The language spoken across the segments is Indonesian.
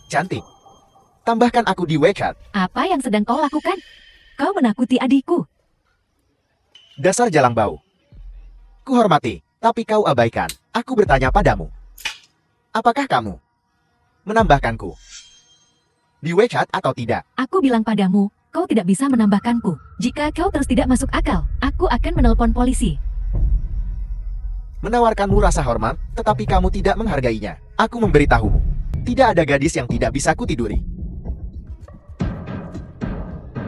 cantik. Tambahkan aku di WeChat. Apa yang sedang kau lakukan? Kau menakuti adikku. Dasar jalang bau. Kuhormati, tapi kau abaikan. Aku bertanya padamu. Apakah kamu menambahkanku di WeChat atau tidak? Aku bilang padamu, kau tidak bisa menambahkanku. Jika kau terus tidak masuk akal, aku akan menelpon polisi. Menawarkanmu rasa hormat, tetapi kamu tidak menghargainya. Aku memberitahumu. Tidak ada gadis yang tidak bisa kutiduri.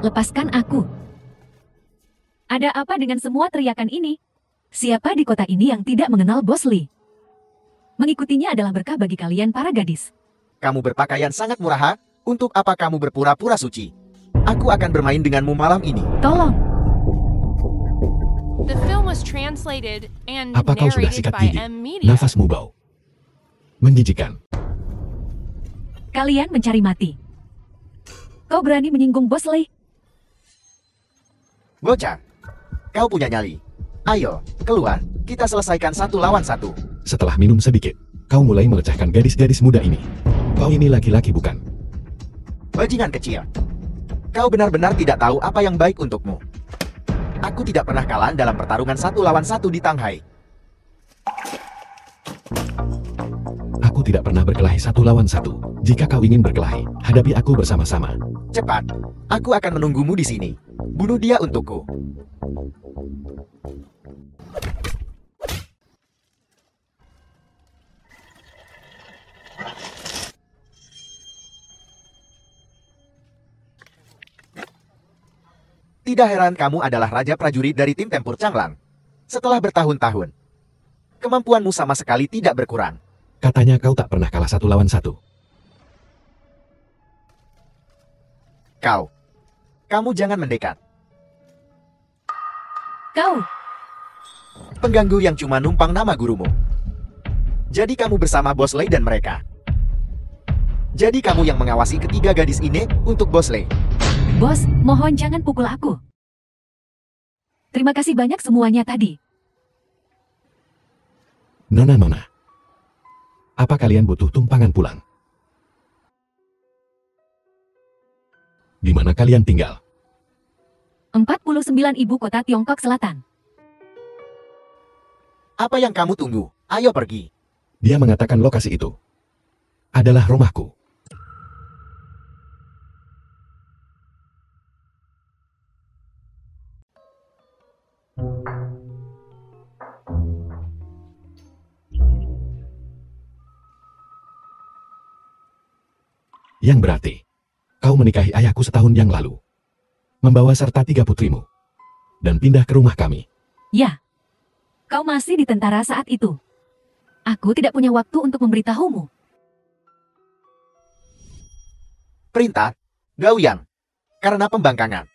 Lepaskan aku. Ada apa dengan semua teriakan ini? Siapa di kota ini yang tidak mengenal Bos Lee? Mengikutinya adalah berkah bagi kalian para gadis. Kamu berpakaian sangat murah. Untuk apa kamu berpura-pura suci? Aku akan bermain denganmu malam ini. Tolong. The film was translated and Apa kau sudah narrated sikat by gigi? M Media. Nafasmu bau. Menjijikan. Kalian mencari mati. Kau berani menyinggung Bos Lee? Bocah, kau punya nyali. Ayo, keluar. Kita selesaikan 1 lawan 1. Setelah minum sedikit, kau mulai melecehkan gadis-gadis muda ini. Kau ini laki-laki bukan? Bajingan kecil. Kau benar-benar tidak tahu apa yang baik untukmu. Aku tidak pernah kalah dalam pertarungan 1 lawan 1 di Tanghai. Aku tidak pernah berkelahi 1 lawan 1. Jika kau ingin berkelahi, hadapi aku bersama-sama. Cepat, aku akan menunggumu di sini. Bunuh dia untukku. Tidak heran kamu adalah raja prajurit dari tim tempur Changlang. Setelah bertahun-tahun, kemampuanmu sama sekali tidak berkurang. Katanya kau tak pernah kalah 1 lawan 1. Kamu jangan mendekat. Kau. Pengganggu yang cuma numpang nama gurumu. Jadi kamu bersama Bos Lee dan mereka. Jadi kamu yang mengawasi ketiga gadis ini untuk Bos Lee. Bos, mohon jangan pukul aku. Terima kasih banyak semuanya tadi. Nona. Apa kalian butuh tumpangan pulang? Di mana kalian tinggal? 49 ibu kota Tiongkok Selatan. Apa yang kamu tunggu? Ayo pergi. Dia mengatakan lokasi itu adalah rumahku. Yang berarti, kau menikahi ayahku setahun yang lalu. Membawa serta 3 putrimu. Dan pindah ke rumah kami. Ya. Kau masih di tentara saat itu. Aku tidak punya waktu untuk memberitahumu. Perintah, Gaoyang. Karena pembangkangan.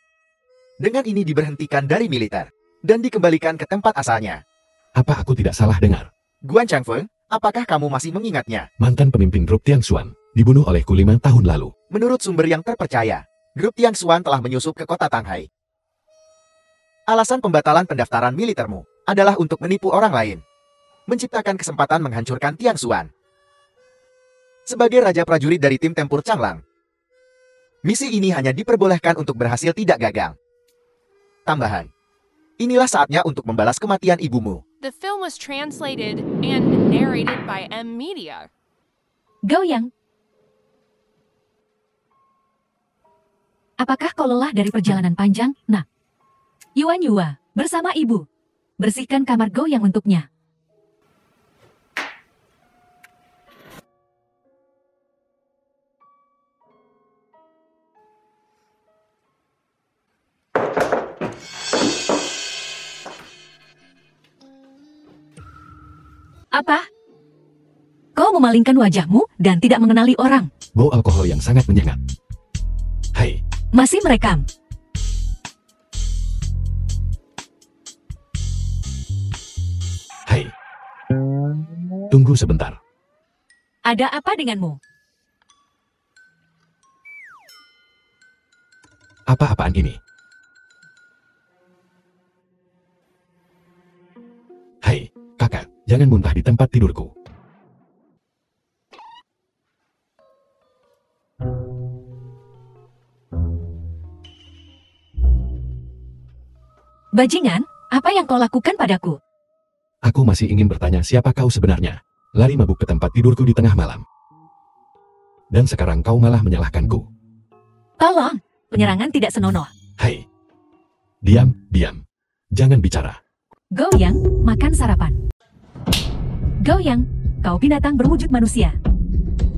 Dengan ini diberhentikan dari militer. Dan dikembalikan ke tempat asalnya. Apa aku tidak salah dengar? Guan Changfeng, apakah kamu masih mengingatnya? Mantan pemimpin grup Tiangshuan dibunuh olehku 5 tahun lalu. Menurut sumber yang terpercaya, grup Tiangshuan telah menyusup ke kota Tanghai. Alasan pembatalan pendaftaran militermu adalah untuk menipu orang lain. Menciptakan kesempatan menghancurkan Tiangshuan. Sebagai raja prajurit dari tim tempur Changlang, misi ini hanya diperbolehkan untuk berhasil tidak gagal. Tambahan, inilah saatnya untuk membalas kematian ibumu. The film was translated and narrated by M Media. Gaoyang. Apakah kau lelah dari perjalanan panjang, nak? Yuan Yua, bersama ibu. Bersihkan kamar Gaoyang untuknya. Apa? Kau memalingkan wajahmu dan tidak mengenali orang. Bau alkohol yang sangat menyengat. Hai, Masih merekam. hai. Tunggu sebentar. Ada apa denganmu? Apa-apaan ini? Hai, kakak, jangan muntah di tempat tidurku. Bajingan, apa yang kau lakukan padaku? Aku masih ingin bertanya siapa kau sebenarnya. Lari mabuk ke tempat tidurku di tengah malam. Dan sekarang kau malah menyalahkanku. Tolong, penyerangan tidak senonoh. Hei. Diam, diam. Jangan bicara. Goyang, makan sarapan. Goyang, kau binatang berwujud manusia.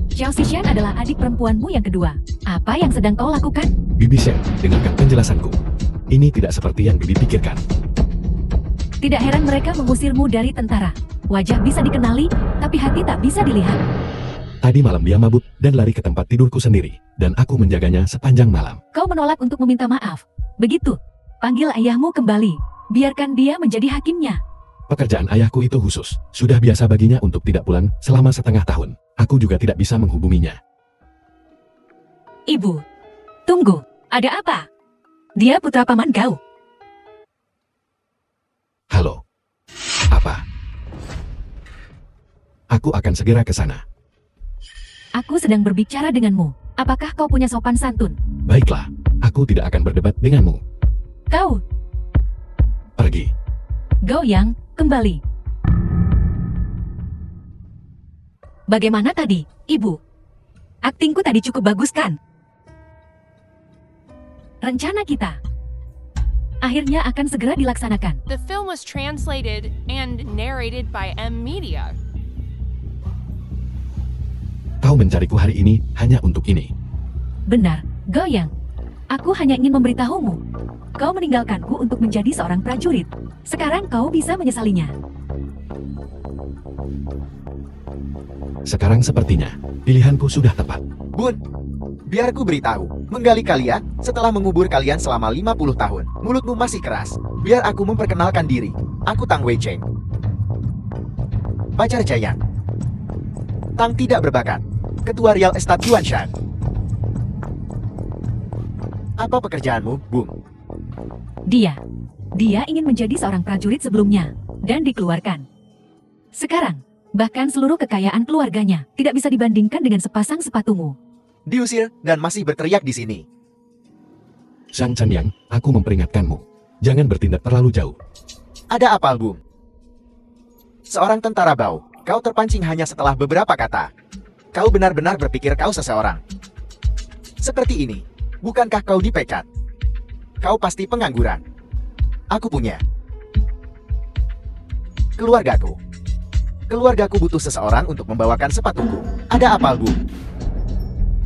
Xiao Zishan adalah adik perempuanmu yang kedua. Apa yang sedang kau lakukan? Bibi Shen, dengarkan penjelasanku. Ini tidak seperti yang Bibi pikirkan. Tidak heran mereka mengusirmu dari tentara. Wajah bisa dikenali, tapi hati tak bisa dilihat. Tadi malam dia mabuk dan lari ke tempat tidurku sendiri. Dan aku menjaganya sepanjang malam. Kau menolak untuk meminta maaf. Begitu, panggil ayahmu kembali. Biarkan dia menjadi hakimnya. Pekerjaan ayahku itu khusus. Sudah biasa baginya untuk tidak pulang selama setengah tahun. Aku juga tidak bisa menghubunginya. Ibu, tunggu. Ada apa? Dia putra paman kau. Halo. Apa? Aku akan segera ke sana. Aku sedang berbicara denganmu. Apakah kau punya sopan santun? Baiklah, aku tidak akan berdebat denganmu. Kau, Pergi. Goyang, kembali. Bagaimana tadi, Ibu? Aktingku tadi cukup bagus kan? Rencana kita akhirnya akan segera dilaksanakan. The film was translated and narrated by M Media. Kau mencariku hari ini hanya untuk ini. Benar, Goyang. Aku hanya ingin memberitahumu. Kau meninggalkanku untuk menjadi seorang prajurit. Sekarang kau bisa menyesalinya. Sekarang sepertinya pilihanku sudah tepat. Bun, biar ku beritahu. Menggali kalian setelah mengubur kalian selama 50 tahun. Mulutmu masih keras. Biar aku memperkenalkan diri. Aku Tang Weicheng. Pacar Jayang. Tang tidak berbakat. Ketua Real Estate Yuanshan. Apa pekerjaanmu, Bung? Dia ingin menjadi seorang prajurit sebelumnya dan dikeluarkan. Sekarang, bahkan seluruh kekayaan keluarganya tidak bisa dibandingkan dengan sepasang sepatumu. Diusir dan masih berteriak di sini. Sang Chanyang, aku memperingatkanmu. Jangan bertindak terlalu jauh. Ada apa, Bung? Seorang tentara bau. Kau terpancing hanya setelah beberapa kata. Kau benar-benar berpikir kau seseorang. Seperti ini. Bukankah kau dipecat? Kau pasti pengangguran. Aku punya. Keluargaku. Keluargaku butuh seseorang untuk membawakan sepatuku. Ada apa, Bu?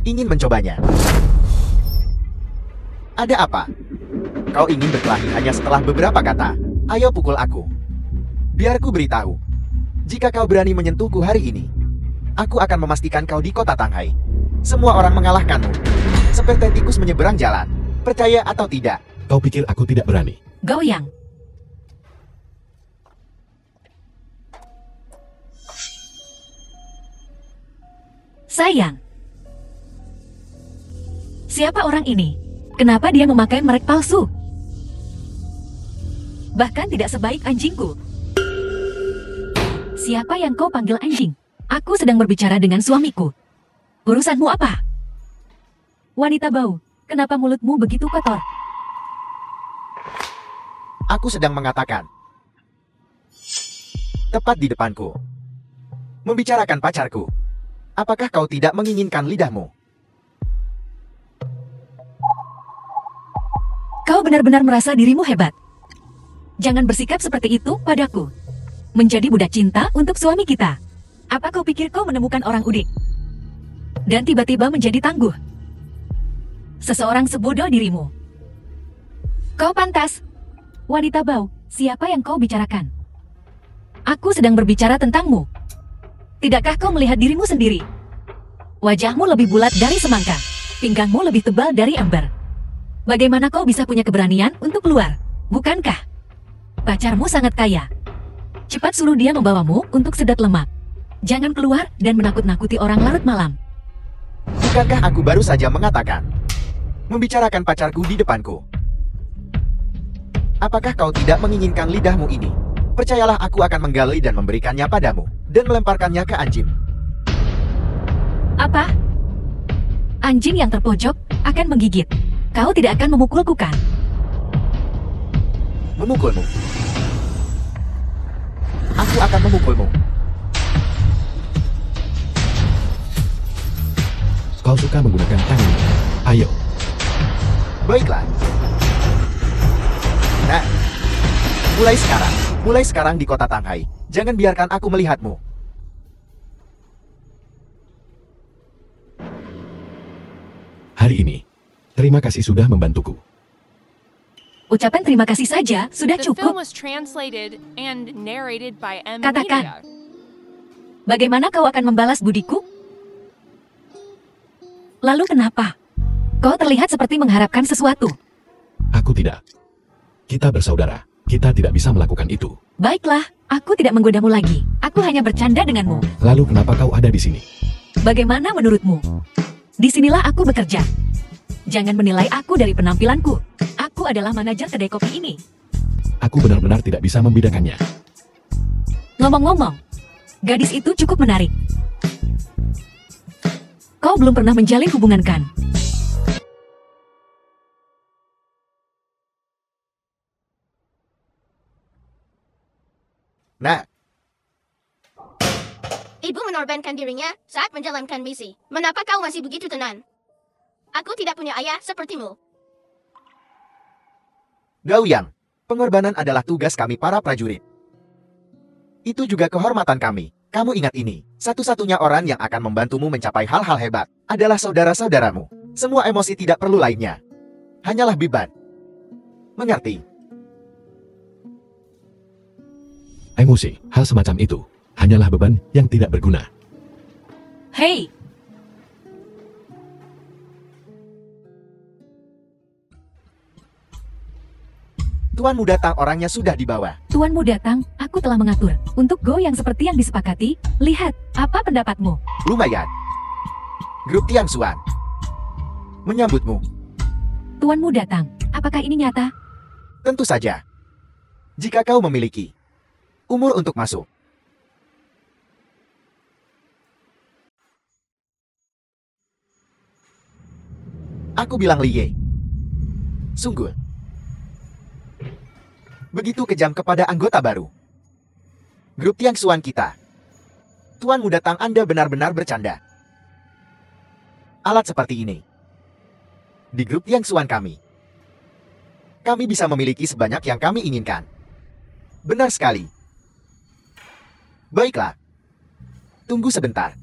Ingin mencobanya? Ada apa? Kau ingin berkelahi hanya setelah beberapa kata. Ayo pukul aku. Biar ku beritahu. Jika kau berani menyentuhku hari ini, aku akan memastikan kau di kota Tanghai. Semua orang mengalahkanmu. Seperti tikus menyeberang jalan. Percaya atau tidak? Kau pikir aku tidak berani? Goyang. Sayang. Siapa orang ini? Kenapa dia memakai merek palsu? Bahkan tidak sebaik anjingku. Siapa yang kau panggil anjing? Aku sedang berbicara dengan suamiku. Urusanmu apa? Wanita bau, kenapa mulutmu begitu kotor? Aku sedang mengatakan. Tepat di depanku. Membicarakan pacarku. Apakah kau tidak menginginkan lidahmu? Kau benar-benar merasa dirimu hebat. Jangan bersikap seperti itu padaku. Menjadi budak cinta untuk suami kita. Apa kau pikir kau menemukan orang udik? Dan tiba-tiba menjadi tangguh. Seseorang sebodoh dirimu. Kau pantas. Wanita bau, siapa yang kau bicarakan? Aku sedang berbicara tentangmu. Tidakkah kau melihat dirimu sendiri? Wajahmu lebih bulat dari semangka. Pinggangmu lebih tebal dari ember. Bagaimana kau bisa punya keberanian untuk keluar? Bukankah? Pacarmu sangat kaya. Cepat suruh dia membawamu untuk sedat lemak. Jangan keluar dan menakut-nakuti orang larut malam. Bukankah aku baru saja mengatakan? Membicarakan pacarku di depanku. Apakah kau tidak menginginkan lidahmu ini? Percayalah aku akan menggali dan memberikannya padamu. Dan melemparkannya ke anjing. Apa? Anjing yang terpojok akan menggigit. Kau tidak akan memukulku kan? Memukulmu. Aku akan memukulmu. Kau suka menggunakan tanganmu. Ayo. Baiklah. Nah, mulai sekarang di kota Tanghai, jangan biarkan aku melihatmu. Hari ini, terima kasih sudah membantuku. Ucapan terima kasih saja sudah The film cukup. was translated and narrated by M. Katakan. Media. Bagaimana kau akan membalas budiku? Lalu kenapa? Kau terlihat seperti mengharapkan sesuatu. Aku tidak. Kita bersaudara. Kita tidak bisa melakukan itu. Baiklah, aku tidak menggodamu lagi. Aku hanya bercanda denganmu. Lalu kenapa kau ada di sini? Bagaimana menurutmu? Disinilah aku bekerja. Jangan menilai aku dari penampilanku. Aku adalah manajer kedai kopi ini. Aku benar-benar tidak bisa membedakannya. Ngomong-ngomong, gadis itu cukup menarik. Kau belum pernah menjalin hubungan kan? Nah, Ibu menorbankan dirinya saat menjalankan misi. Mengapa kau masih begitu tenang? Aku tidak punya ayah sepertimu. Gao Yang, pengorbanan adalah tugas kami para prajurit. Itu juga kehormatan kami. Kamu ingat ini, satu-satunya orang yang akan membantumu mencapai hal-hal hebat adalah saudara-saudaramu. Semua emosi tidak perlu lainnya. Hanyalah beban. Mengerti? Emosi, hal semacam itu, hanyalah beban yang tidak berguna. Hei, Tuanmu datang, orangnya sudah dibawa. tuanmu datang, aku telah mengatur. Untuk Go yang seperti yang disepakati, lihat, apa pendapatmu? Lumayan. Grup Tiang Xuan menyambutmu. Tuanmu datang, apakah ini nyata? Tentu saja. Jika kau memiliki umur untuk masuk. Aku bilang Liye. Sungguh. Begitu kejam kepada anggota baru. Grup Tiang Xuan kita. Tuanmu datang, Anda benar-benar bercanda. Alat seperti ini. Di grup Tiang Xuan kami bisa memiliki sebanyak yang kami inginkan. Benar sekali. Baiklah. Tunggu sebentar.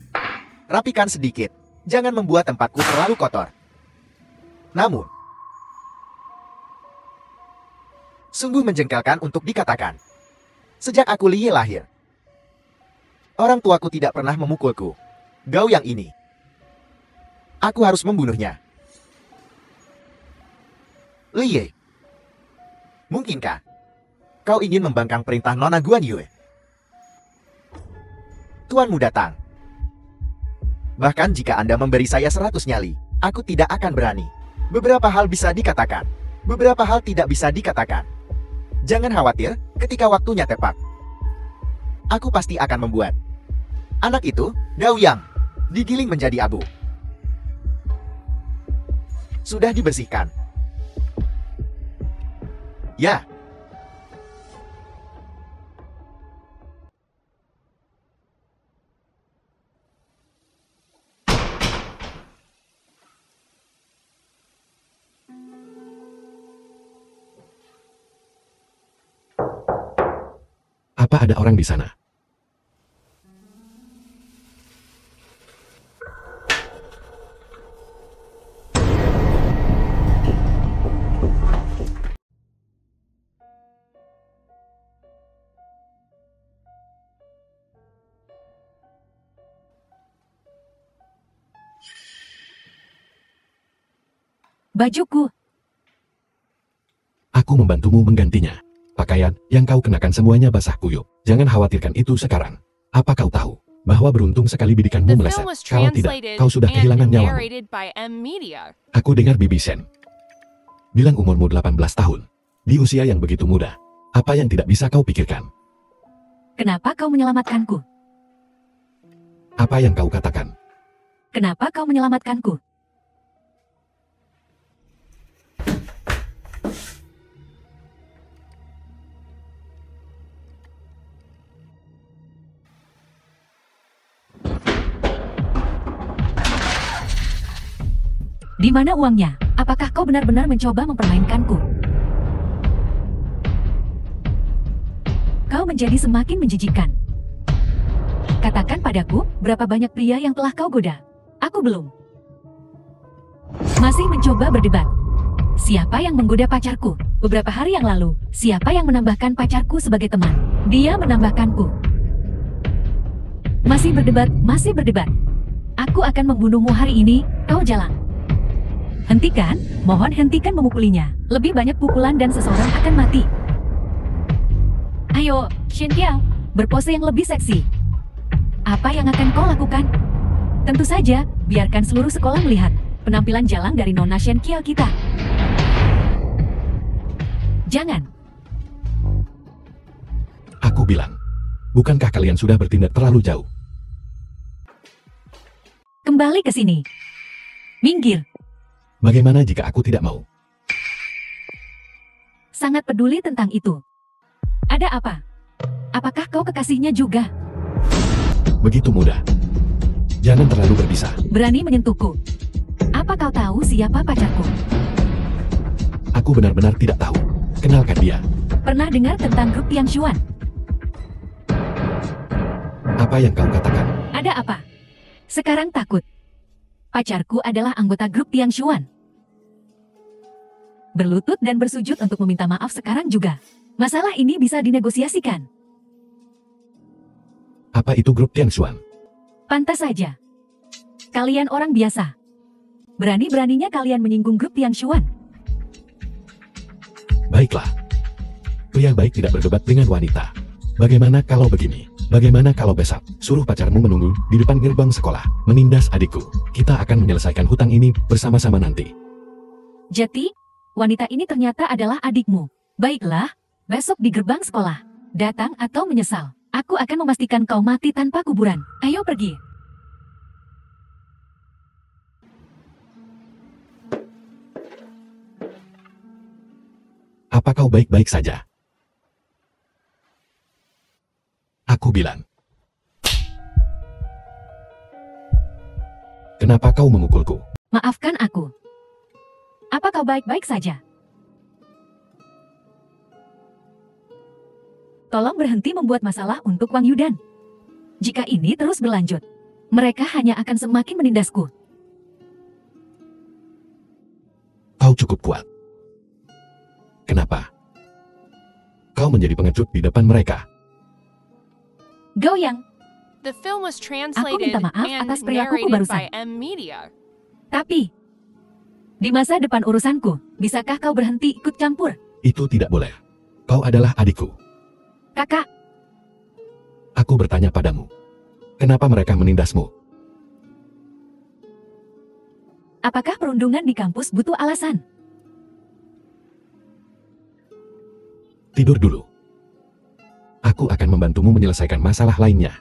Rapikan sedikit. Jangan membuat tempatku terlalu kotor. Namun, sungguh menjengkelkan untuk dikatakan. Sejak aku Liye lahir, orang tuaku tidak pernah memukulku. Gao yang ini, aku harus membunuhnya. Liye, mungkinkah kau ingin membangkang perintah Nona Guan Yue? Tuanmu datang. Bahkan jika Anda memberi saya 100 nyali, aku tidak akan berani. Beberapa hal bisa dikatakan, beberapa hal tidak bisa dikatakan. Jangan khawatir, ketika waktunya tepat, aku pasti akan membuat anak itu, Gao Yang, digiling menjadi abu. Sudah dibersihkan. Ya. Apa ada orang di sana? Bajuku, Aku membantumu menggantinya. Pakaian yang kau kenakan semuanya basah kuyup. Jangan khawatirkan itu sekarang. Apa kau tahu bahwa beruntung sekali bidikanmu The meleset? film was Kalau tidak, translated kau sudah kehilangan and nyawamu. narrated by M. Media. Aku dengar Bibi Sen bilang umurmu 18 tahun. Di usia yang begitu muda, apa yang tidak bisa kau pikirkan? kenapa kau menyelamatkanku? Apa yang kau katakan? Kenapa kau menyelamatkanku? Di mana uangnya? Apakah kau benar-benar mencoba mempermainkanku? Kau menjadi semakin menjijikan. Katakan padaku, berapa banyak pria yang telah kau goda? Aku belum. Masih mencoba berdebat. Siapa yang menggoda pacarku? Beberapa hari yang lalu, siapa yang menambahkan pacarku sebagai teman? Dia menambahkanku. Masih berdebat. Aku akan membunuhmu hari ini, kau jalan. Hentikan, mohon hentikan memukulinya. Lebih banyak pukulan dan seseorang akan mati. Ayo, Shen Qiao, berpose yang lebih seksi. Apa yang akan kau lakukan? Tentu saja, biarkan seluruh sekolah melihat penampilan jalang dari Nona Shen Qiao kita. Jangan. Aku bilang, bukankah kalian sudah bertindak terlalu jauh? Kembali ke sini. Minggir. Bagaimana jika aku tidak mau? Sangat peduli tentang itu. Ada apa? Apakah kau kekasihnya juga? Begitu mudah. Jangan terlalu berbisa. Berani menyentuhku. Apa kau tahu siapa pacarku? Aku benar-benar tidak tahu. Kenalkan dia. Pernah dengar tentang grup Tiang Xuan? Apa yang kau katakan? Ada apa? Sekarang takut. Pacarku adalah anggota grup Tiang Xuan. Berlutut dan bersujud untuk meminta maaf sekarang juga. Masalah ini bisa dinegosiasikan. Apa itu grup Tiang Xuan? Pantas saja. Kalian orang biasa. Berani-beraninya kalian menyinggung grup Tiang Xuan. Baiklah. Pria baik tidak berdebat dengan wanita. Bagaimana kalau begini? Bagaimana kalau besok suruh pacarmu menunggu di depan gerbang sekolah, menindas adikku? Kita akan menyelesaikan hutang ini bersama-sama nanti. Jadi, wanita ini ternyata adalah adikmu. Baiklah, besok di gerbang sekolah. Datang atau menyesal. Aku akan memastikan kau mati tanpa kuburan. Ayo pergi. Apa kau baik-baik saja? Aku bilang. Kenapa kau memukulku? Maafkan aku. Apa kau baik-baik saja? Tolong berhenti membuat masalah untuk Wang Yudan. Jika ini terus berlanjut, mereka hanya akan semakin menindasku. Kau cukup kuat. Kenapa? Kau menjadi pengecut di depan mereka. Goyang. The film was Aku translated minta maaf and atas perilakuku narrated barusan. by M Media. Tapi, di masa depan urusanku, bisakah kau berhenti ikut campur? Itu tidak boleh. Kau adalah adikku. Kakak, Aku bertanya padamu. Kenapa mereka menindasmu? apakah perundungan di kampus butuh alasan? Tidur dulu. Aku akan membantumu menyelesaikan masalah lainnya.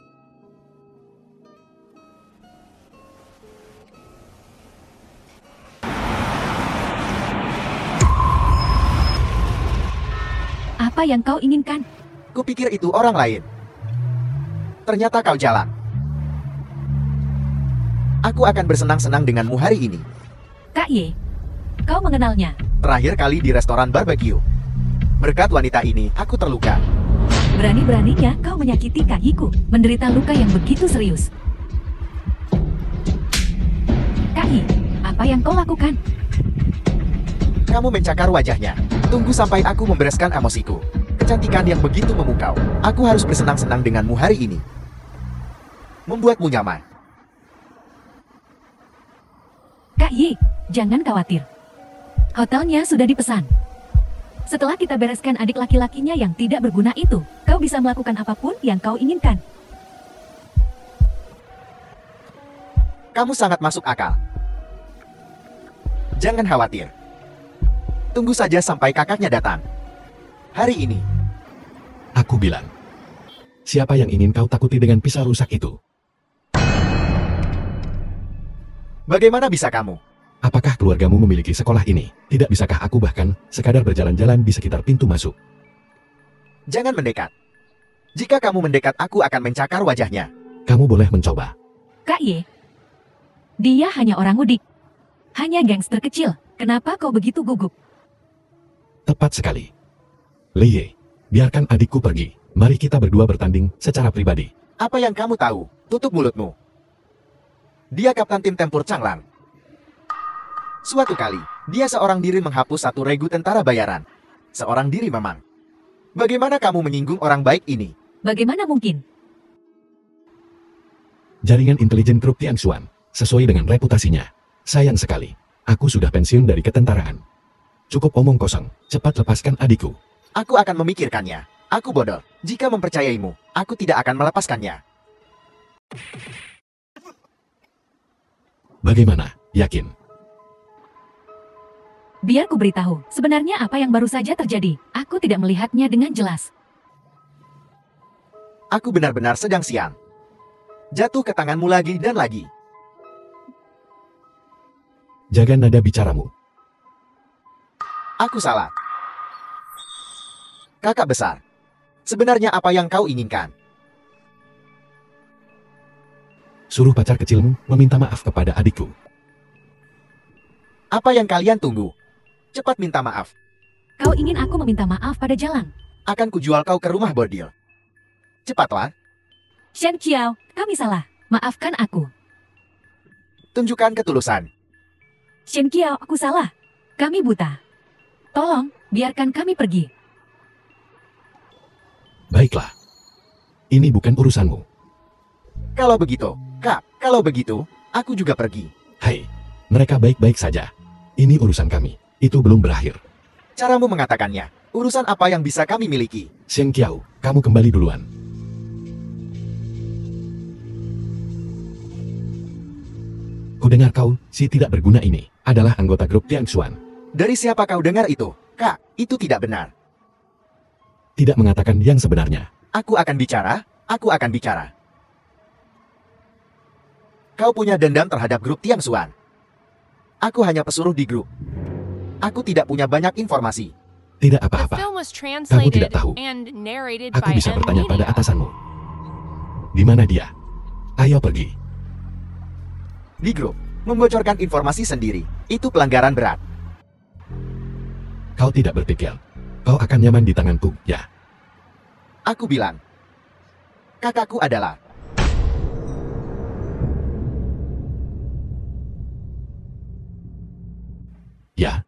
Apa yang kau inginkan? Kupikir itu orang lain. Ternyata kau jalan. Aku akan bersenang-senang denganmu hari ini. Kak Ye, kau mengenalnya. Terakhir kali di restoran barbecue. Berkat wanita ini, aku terluka. Berani-beraninya kau menyakiti Kak Yiku, menderita luka yang begitu serius. Kak Yi, apa yang kau lakukan? Kamu mencakar wajahnya. Tunggu sampai aku membereskan emosiku. Kecantikan yang begitu memukau. Aku harus bersenang-senang denganmu hari ini. Membuatmu nyaman. Kak Yi, jangan khawatir. Hotelnya sudah dipesan. Setelah kita bereskan adik laki-lakinya yang tidak berguna itu, kau bisa melakukan apapun yang kau inginkan. Kamu sangat masuk akal. Jangan khawatir. Tunggu saja sampai kakaknya datang. Hari ini. Aku bilang. Siapa yang ingin kau takuti dengan pisau rusak itu? Bagaimana bisa kamu? Apakah keluargamu memiliki sekolah ini? Tidak bisakah aku bahkan sekadar berjalan-jalan di sekitar pintu masuk? Jangan mendekat. Jika kamu mendekat, aku akan mencakar wajahnya. Kamu boleh mencoba. Kak Ye, dia hanya orang udik. Hanya gangster kecil. Kenapa kau begitu gugup? Tepat sekali. Leye, biarkan adikku pergi. Mari kita berdua bertanding secara pribadi. Apa yang kamu tahu? Tutup mulutmu. Dia kapten tim tempur Changlang. Suatu kali, dia seorang diri menghapus satu regu tentara bayaran. Seorang diri memang. Bagaimana kamu menyinggung orang baik ini? Bagaimana mungkin? Jaringan intelijen grup Tiangshuan, sesuai dengan reputasinya. Sayang sekali, aku sudah pensiun dari ketentaraan. Cukup omong kosong, cepat lepaskan adikku. Aku akan memikirkannya. Aku bodoh. Jika mempercayaimu, aku tidak akan melepaskannya. Bagaimana, yakin? Biar ku beritahu, sebenarnya apa yang baru saja terjadi. Aku tidak melihatnya dengan jelas. Aku benar-benar sedang siang. Jatuh ke tanganmu lagi dan lagi. Jaga nada bicaramu. Aku salah. Kakak besar. Sebenarnya apa yang kau inginkan? Suruh pacar kecilmu meminta maaf kepada adikku. Apa yang kalian tunggu? Cepat minta maaf. Kau ingin aku meminta maaf pada Jalang? Akan kujual kau ke rumah bordil. Cepatlah, Shen Qiao, kami salah. Maafkan aku. tunjukkan ketulusan. Shen Qiao, aku salah. Kami buta. Tolong, biarkan kami pergi. Baiklah. Ini bukan urusanmu. Kalau begitu, Kak, kalau begitu, aku juga pergi. Hai, mereka baik-baik saja. Ini urusan kami. Itu belum berakhir. Caramu mengatakannya. Urusan apa yang bisa kami miliki? Shen Qiao, kamu kembali duluan. Kudengar kau, si tidak berguna ini, adalah anggota grup Tiangshuan. Dari siapa kau dengar itu? Kak, itu tidak benar. Tidak mengatakan yang sebenarnya. Aku akan bicara, aku akan bicara. Kau punya dendam terhadap grup Tiangshuan. Aku hanya pesuruh di grup. Aku tidak punya banyak informasi. Tidak The apa-apa. film was Kamu translated tidak tahu. and narrated Aku by bisa M. bertanya pada Media. atasanmu. Di mana dia? Ayo pergi. Di grup, membocorkan informasi sendiri. Itu pelanggaran berat. Kau tidak berpikir. Kau akan nyaman di tanganku, ya? Aku bilang. Kakakku adalah. Ya.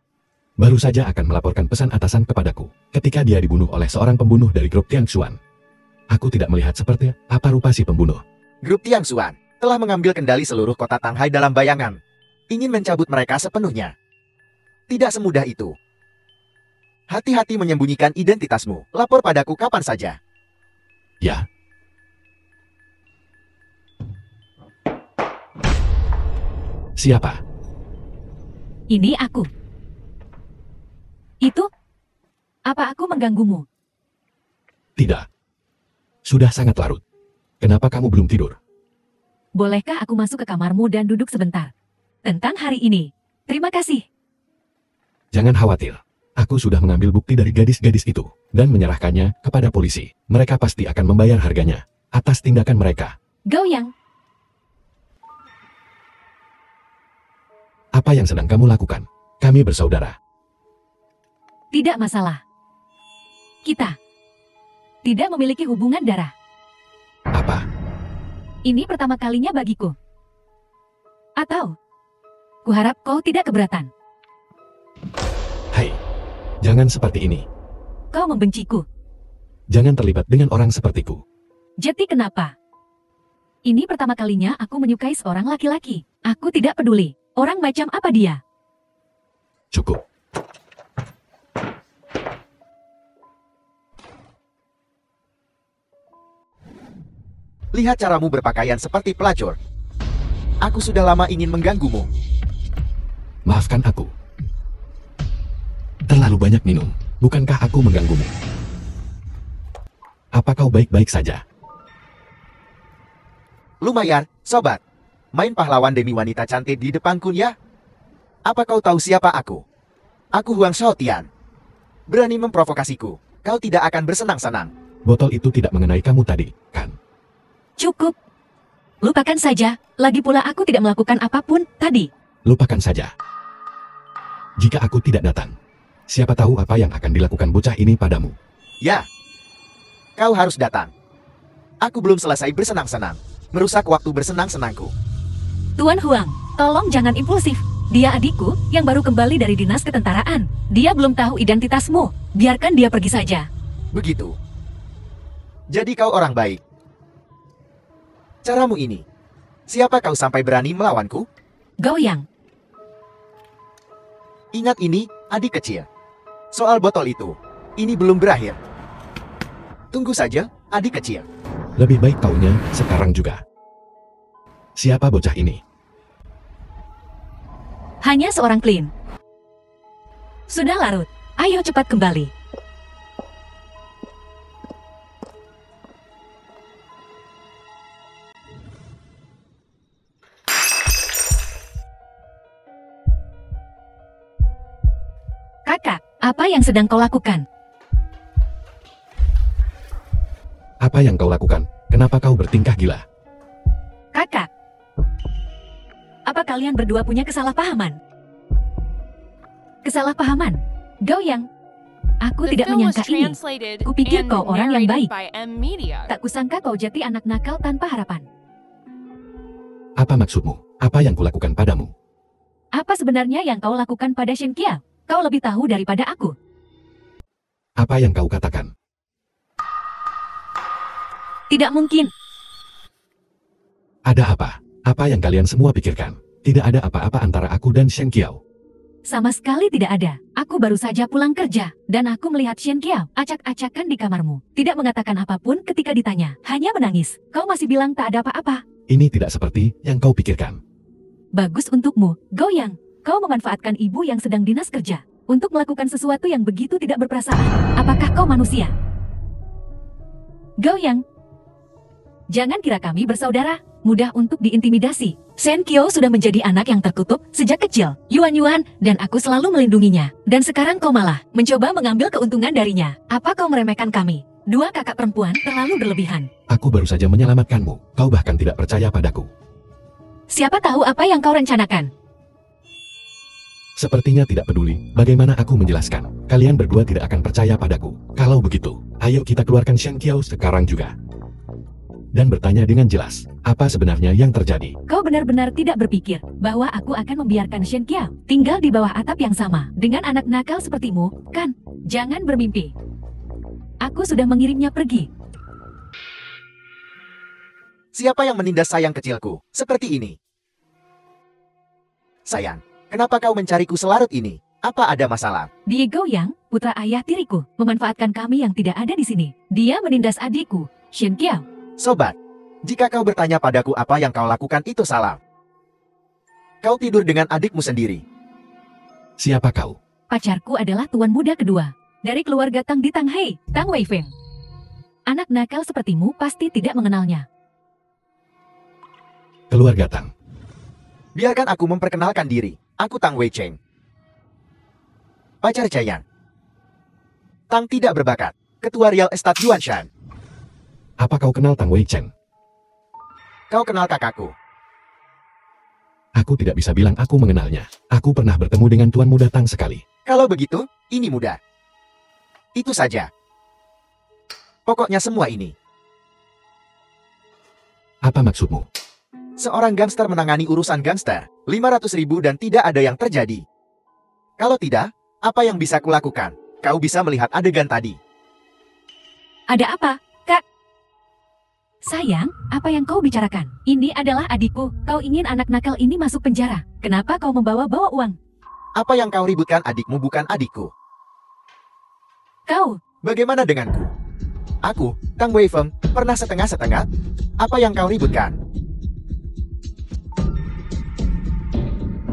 Baru saja akan melaporkan pesan atasan kepadaku ketika dia dibunuh oleh seorang pembunuh dari grup Tiangshuan. Aku tidak melihat seperti apa rupa si pembunuh. Grup Tiangshuan telah mengambil kendali seluruh kota Tanghai dalam bayangan. Ingin mencabut mereka sepenuhnya. Tidak semudah itu. Hati-hati menyembunyikan identitasmu. Lapor padaku kapan saja. Ya. Siapa? Ini aku. Itu? Apa aku mengganggumu? Tidak. Sudah sangat larut. Kenapa kamu belum tidur? Bolehkah aku masuk ke kamarmu dan duduk sebentar? Tentang hari ini. Terima kasih. Jangan khawatir. Aku sudah mengambil bukti dari gadis-gadis itu dan menyerahkannya kepada polisi. Mereka pasti akan membayar harganya atas tindakan mereka. Gaoyang, Apa yang sedang kamu lakukan? Kami bersaudara. tidak masalah. Kita tidak memiliki hubungan darah. Apa? Ini pertama kalinya bagiku. Atau, kuharap kau tidak keberatan. Hai, jangan seperti ini. Kau membenciku. Jangan terlibat dengan orang sepertiku. Jadi kenapa? Ini pertama kalinya aku menyukai seorang laki-laki. Aku tidak peduli. Orang macam apa dia? Cukup. Lihat caramu berpakaian seperti pelacur. Aku sudah lama ingin mengganggumu. Maafkan aku. Terlalu banyak minum. Bukankah aku mengganggumu? Apa kau baik-baik saja? Lumayan, sobat. Main pahlawan demi wanita cantik di depanku ya. Apa kau tahu siapa aku? Aku Huang Shaotian. Berani memprovokasiku. Kau tidak akan bersenang-senang. Botol itu tidak mengenai kamu tadi, kan? Cukup. Lupakan saja. Lagi pula aku tidak melakukan apapun tadi. lupakan saja. Jika aku tidak datang, siapa tahu apa yang akan dilakukan bocah ini padamu. Ya, kau harus datang. Aku belum selesai bersenang-senang. Merusak waktu bersenang-senangku. Tuan Huang, tolong jangan impulsif. Dia adikku yang baru kembali dari dinas ketentaraan. Dia belum tahu identitasmu. Biarkan dia pergi saja. Begitu. Jadi kau orang baik. Caramu ini. Siapa kau sampai berani melawanku? Gao Yang, Ingat ini, adik kecil. Soal botol itu, ini belum berakhir. Tunggu saja, adik kecil. Lebih baik taunya sekarang juga. Siapa bocah ini? hanya seorang Klin. Sudah larut. Ayo cepat kembali. Kakak, apa yang sedang kau lakukan? Apa yang kau lakukan? Kenapa kau bertingkah gila? Kakak, apa kalian berdua punya kesalahpahaman? Kesalahpahaman? Gao Yang, aku The tidak film was menyangka ini. translated Kupikir and kau orang yang narrated baik. by M Media. Tak kusangka kau jadi anak nakal tanpa harapan. Apa maksudmu? Apa yang kulakukan padamu? Apa sebenarnya yang kau lakukan pada Shen Kia? Kau lebih tahu daripada aku. Apa yang kau katakan? Tidak mungkin. Ada apa? Apa yang kalian semua pikirkan? Tidak ada apa-apa antara aku dan Shen Qiao. Sama sekali tidak ada. Aku baru saja pulang kerja, dan aku melihat Shen Kia acak-acakan di kamarmu. Tidak mengatakan apapun ketika ditanya, hanya menangis. Kau masih bilang tak ada apa-apa. Ini tidak seperti yang kau pikirkan. Bagus untukmu, Gao Yang. Kau memanfaatkan ibu yang sedang dinas kerja untuk melakukan sesuatu yang begitu tidak berperasaan. Apakah kau manusia? Gao Yang, jangan kira kami bersaudara. Mudah untuk diintimidasi. Shen Qiao sudah menjadi anak yang tertutup sejak kecil. Yuan, dan aku selalu melindunginya. Dan sekarang kau malah mencoba mengambil keuntungan darinya. Apa kau meremehkan kami? Dua kakak perempuan terlalu berlebihan. Aku baru saja menyelamatkanmu. Kau bahkan tidak percaya padaku. Siapa tahu apa yang kau rencanakan? Sepertinya tidak peduli bagaimana aku menjelaskan. Kalian berdua tidak akan percaya padaku. Kalau begitu, ayo kita keluarkan Shen Qiao sekarang juga. Dan bertanya dengan jelas, apa sebenarnya yang terjadi? Kau benar-benar tidak berpikir bahwa aku akan membiarkan Shen Kia tinggal di bawah atap yang sama dengan anak nakal sepertimu, kan? Jangan bermimpi. Aku sudah mengirimnya pergi. Siapa yang menindas sayang kecilku? Seperti ini. Sayang, kenapa kau mencariku selarut ini? Apa ada masalah? Diego Yang, putra ayah tiriku, memanfaatkan kami yang tidak ada di sini. Dia menindas adikku, Shen Kia. Sobat, jika kau bertanya padaku apa yang kau lakukan itu salah. Kau tidur dengan adikmu sendiri. Siapa kau? Pacarku adalah tuan muda kedua dari keluarga Tang di Tanghai, Tang Weifeng. Anak nakal sepertimu pasti tidak mengenalnya. Keluarga Tang. Biarkan aku memperkenalkan diri. Aku Tang Wei Cheng. Pacar Cayang. Tang tidak berbakat. Ketua Real Estate Yuanshan. Apa kau kenal Tang Wei Cheng? Kau kenal kakakku. Aku tidak bisa bilang aku mengenalnya. Aku pernah bertemu dengan Tuan Muda Tang sekali. Kalau begitu, ini mudah. Itu saja. Pokoknya semua ini. Apa maksudmu? Seorang gangster menangani urusan gangster. 500.000 dan tidak ada yang terjadi. Kalau tidak, apa yang bisa kulakukan? Kau bisa melihat adegan tadi. Ada apa, Kak? Sayang, apa yang kau bicarakan? Ini adalah adikku. Kau ingin anak nakal ini masuk penjara. Kenapa kau membawa-bawa uang? Apa yang kau ributkan adikmu bukan adikku. Kau, Bagaimana denganku? Aku, Tang Weifeng, pernah setengah-setengah? Apa yang kau ributkan?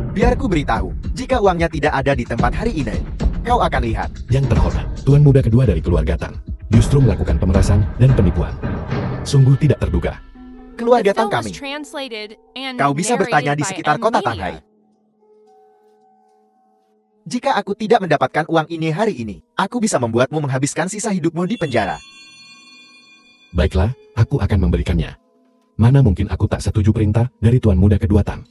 Biar ku beritahu, jika uangnya tidak ada di tempat hari ini, kau akan lihat. Yang terhormat, Tuan Muda kedua dari keluarga Tang, justru melakukan pemerasan dan penipuan. Sungguh tidak terduga. Keluarga The Tang film was kami. translated and Kau bisa bertanya narrated di by sekitar M kota Media. Tanghai. Jika aku tidak mendapatkan uang ini hari ini, aku bisa membuatmu menghabiskan sisa hidupmu di penjara. Baiklah, aku akan memberikannya. Mana mungkin aku tak setuju perintah dari Tuan Muda kedua Tang.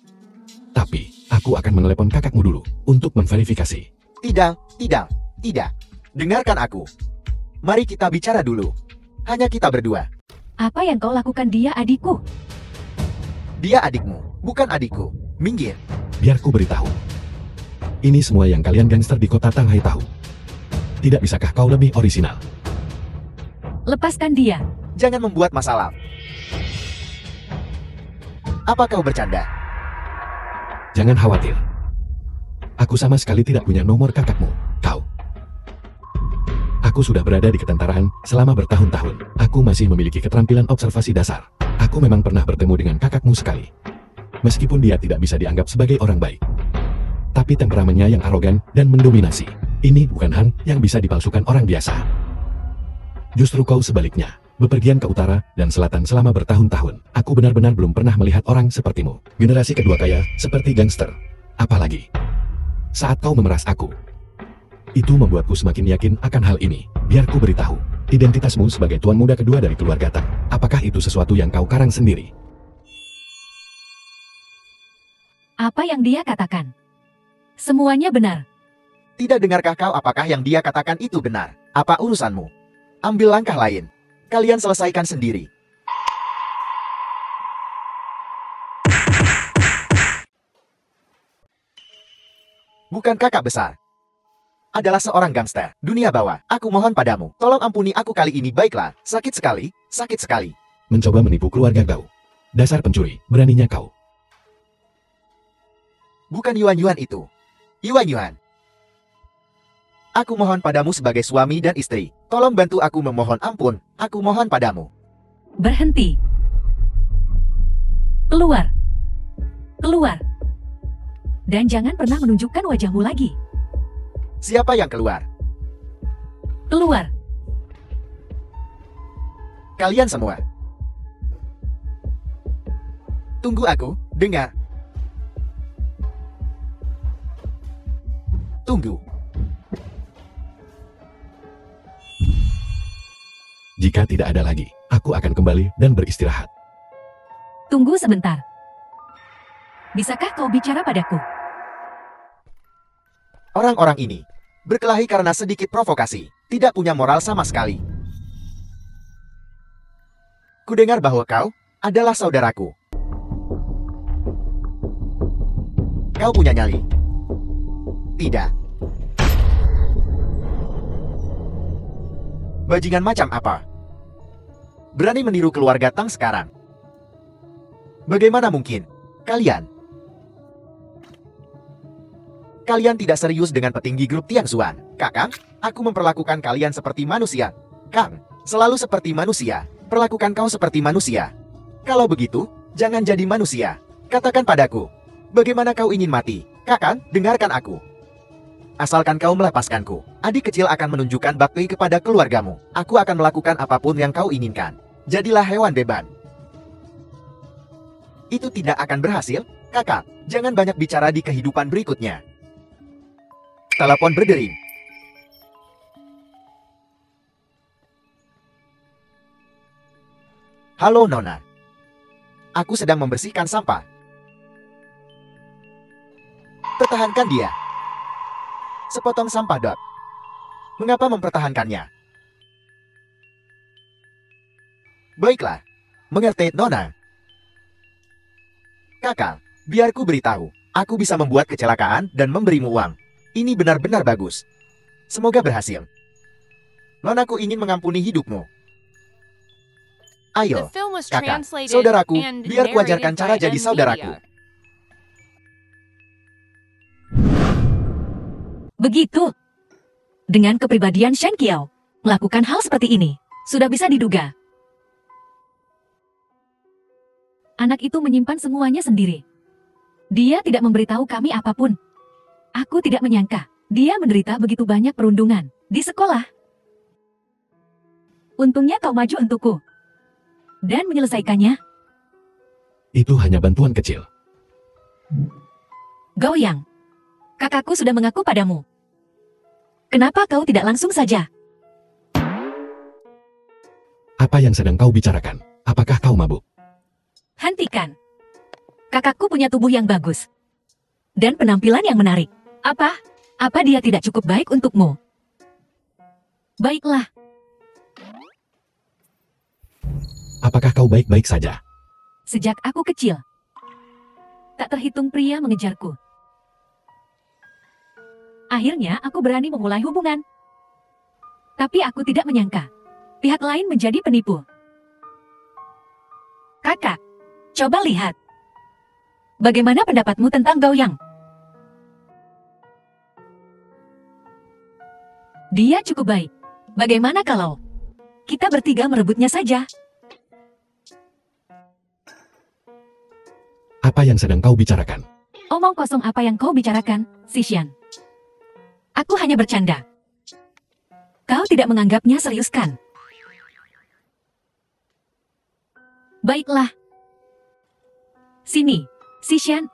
Tapi, Aku akan menelepon kakakmu dulu untuk memverifikasi. Tidak, tidak, tidak. Dengarkan aku. Mari kita bicara dulu. Hanya kita berdua. Apa yang kau lakukan dia adikku? Dia adikmu, bukan adikku. Minggir. Biar ku beritahu. Ini semua yang kalian gangster di kota Tanghai tahu. Tidak bisakah kau lebih orisinal? Lepaskan dia. Jangan membuat masalah. Apa kau bercanda? Jangan khawatir. Aku sama sekali tidak punya nomor kakakmu, kau. Aku sudah berada di ketentaraan selama bertahun-tahun. Aku masih memiliki keterampilan observasi dasar. Aku memang pernah bertemu dengan kakakmu sekali. Meskipun dia tidak bisa dianggap sebagai orang baik. Tapi temperamennya yang arogan dan mendominasi. Ini bukan Han yang bisa dipalsukan orang biasa. Justru kau sebaliknya. Bepergian ke utara dan selatan selama bertahun-tahun. Aku benar-benar belum pernah melihat orang sepertimu. Generasi kedua kaya, seperti gangster. Apalagi saat kau memeras aku. Itu membuatku semakin yakin akan hal ini. Biar ku beritahu. Identitasmu sebagai tuan muda kedua dari keluarga Tang. Apakah itu sesuatu yang kau karang sendiri? Apa yang dia katakan? Semuanya benar. Tidak dengarkah kau apakah yang dia katakan itu benar? Apa urusanmu? Ambil langkah lain. Kalian selesaikan sendiri. Bukan kakak besar. Adalah seorang gangster. Dunia bawah. Aku mohon padamu. Tolong ampuni aku kali ini, baiklah. Sakit sekali. Sakit sekali. Mencoba menipu keluarga kau. Dasar pencuri. Beraninya kau. Bukan Yuan-Yuan itu. Yuan-Yuan. Aku mohon padamu sebagai suami dan istri. Tolong bantu aku memohon ampun. Aku mohon padamu. Berhenti. Keluar. Keluar. Dan jangan pernah menunjukkan wajahmu lagi. Siapa yang keluar? Keluar. Kalian semua. Tunggu aku. Dengar. Tunggu. Jika tidak ada lagi, aku akan kembali dan beristirahat. Tunggu sebentar. Bisakah kau bicara padaku? Orang-orang ini berkelahi karena sedikit provokasi. Tidak punya moral sama sekali. Kudengar bahwa kau adalah saudaraku. Kau punya nyali. Tidak. Bajingan macam apa? Berani meniru keluarga Tang sekarang. Bagaimana mungkin? Kalian tidak serius dengan petinggi grup Tiang Xuan. Kakang, aku memperlakukan kalian seperti manusia. Kang, selalu seperti manusia. Perlakukan kau seperti manusia. Kalau begitu, jangan jadi manusia. Katakan padaku, bagaimana kau ingin mati? Kakang, dengarkan aku. Asalkan kau melepaskanku, adik kecil akan menunjukkan bakti kepada keluargamu. Aku akan melakukan apapun yang kau inginkan. Jadilah hewan beban. Itu tidak akan berhasil, kakak. Jangan banyak bicara di kehidupan berikutnya. Telepon berdering. Halo Nona. Aku sedang membersihkan sampah. Pertahankan dia. Sepotong sampah, Dot. Mengapa mempertahankannya? Baiklah. Mengerti, Nona. Kakak, biar ku beritahu. Aku bisa membuat kecelakaan dan memberimu uang. Ini benar-benar bagus. Semoga berhasil. Nonaku ingin mengampuni hidupmu. The Ayo, film was kakak, translated saudaraku, and biar kuajarkan narrated cara by jadi saudaraku. NVIDIA. Begitu. Dengan kepribadian Shen Qiao, melakukan hal seperti ini, sudah bisa diduga. Anak itu menyimpan semuanya sendiri. Dia tidak memberitahu kami apapun. Aku tidak menyangka, dia menderita begitu banyak perundungan di sekolah. Untungnya kau maju untukku. Dan menyelesaikannya. Itu hanya bantuan kecil. Goyang. Kakakku sudah mengaku padamu. Kenapa kau tidak langsung saja? Apa yang sedang kau bicarakan? Apakah kau mabuk? Hentikan. Kakakku punya tubuh yang bagus. dan penampilan yang menarik. Apa? Apa dia tidak cukup baik untukmu? Baiklah, Apakah kau baik-baik saja? sejak aku kecil, tak terhitung pria mengejarku. Akhirnya aku berani memulai hubungan. Tapi aku tidak menyangka, pihak lain menjadi penipu. Kakak, coba lihat. Bagaimana pendapatmu tentang Gao Yang? Dia cukup baik. Bagaimana kalau kita bertiga merebutnya saja? Apa yang sedang kau bicarakan? Omong kosong apa yang kau bicarakan, Xishan? Aku hanya bercanda. Kau tidak menganggapnya serius kan? Baiklah. Sini, Xishan.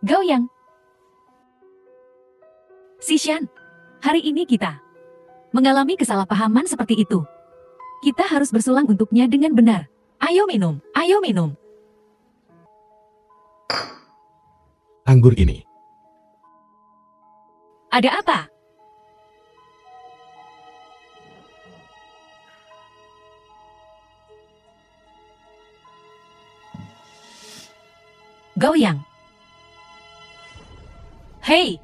Gao Yang. Xishan, hari ini kita mengalami kesalahpahaman seperti itu. Kita harus bersulang untuknya dengan benar. Ayo minum, ayo minum. Anggur ini. Ada apa? Gao Yang. Hei.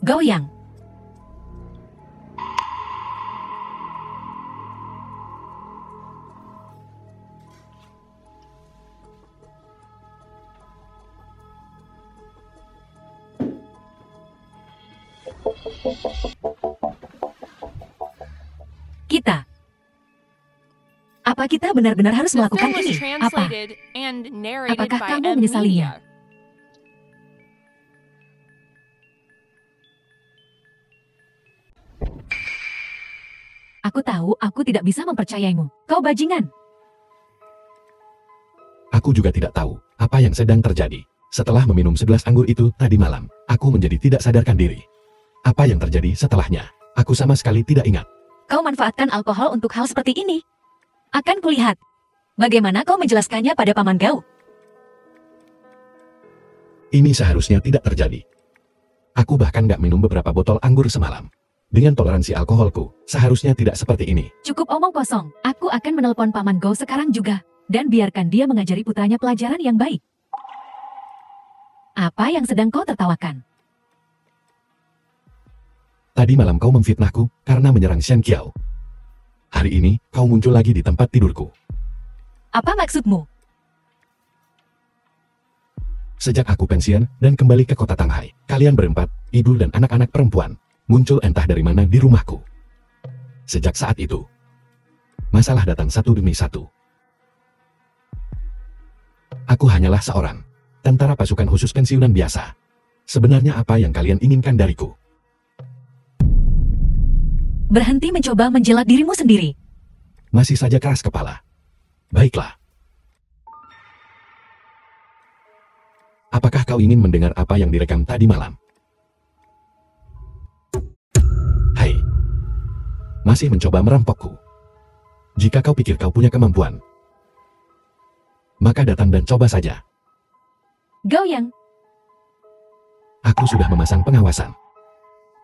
Gao Yang. Kita. Apa kita benar-benar harus The melakukan film was ini? Apa? translated and narrated Apakah by kamu M. menyesalinya? Media. Aku tahu aku tidak bisa mempercayaimu. Kau bajingan. Aku juga tidak tahu apa yang sedang terjadi. Setelah meminum 11 anggur itu tadi malam, aku menjadi tidak sadarkan diri. Apa yang terjadi setelahnya, aku sama sekali tidak ingat. Kau manfaatkan alkohol untuk hal seperti ini. Akan kulihat. Bagaimana kau menjelaskannya pada Paman Gao? Ini seharusnya tidak terjadi. Aku bahkan gak minum beberapa botol anggur semalam. Dengan toleransi alkoholku, seharusnya tidak seperti ini. Cukup omong kosong. Aku akan menelpon Paman Gao sekarang juga. Dan biarkan dia mengajari putranya pelajaran yang baik. Apa yang sedang kau tertawakan? Tadi malam kau memfitnahku karena menyerang Shen Qiao. Hari ini, kau muncul lagi di tempat tidurku. Apa maksudmu? Sejak aku pensiun dan kembali ke kota Tanghai, kalian berempat, ibu dan anak-anak perempuan, muncul entah dari mana di rumahku. Sejak saat itu, masalah datang satu demi satu. Aku hanyalah seorang tentara pasukan khusus pensiunan biasa. Sebenarnya apa yang kalian inginkan dariku? Berhenti mencoba menjilat dirimu sendiri. Masih saja keras kepala. Baiklah. Apakah kau ingin mendengar apa yang direkam tadi malam? Hai. Masih mencoba merampokku. Jika kau pikir kau punya kemampuan, maka datang dan coba saja. Gao Yang. Aku sudah memasang pengawasan.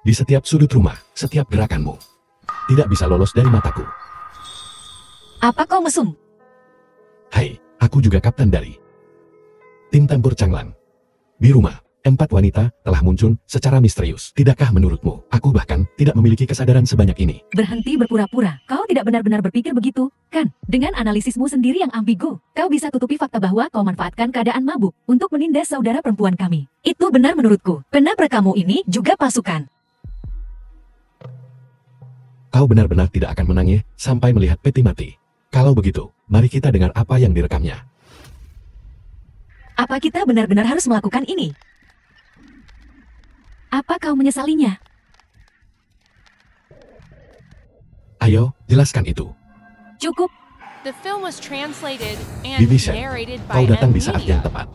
Di setiap sudut rumah, setiap gerakanmu. Tidak bisa lolos dari mataku. Apa kau mesum? Hai, aku juga kapten dari tim tempur Changlan. Di rumah, 4 wanita telah muncul secara misterius. Tidakkah menurutmu, aku bahkan tidak memiliki kesadaran sebanyak ini? Berhenti berpura-pura. Kau tidak benar-benar berpikir begitu, kan? Dengan analisismu sendiri yang ambigu, kau bisa tutupi fakta bahwa kau manfaatkan keadaan mabuk untuk menindas saudara perempuan kami. Itu benar menurutku. Kenapa kamu ini juga pasukan? Kau benar-benar tidak akan menangis sampai melihat peti mati. Kalau begitu, mari kita dengar apa yang direkamnya. Apa kita benar-benar harus melakukan ini? Apa kau menyesalinya? Ayo, jelaskan itu. Cukup. The film was translated and Bibi Shen, narrated kau by datang M. di saat yang Media. tepat.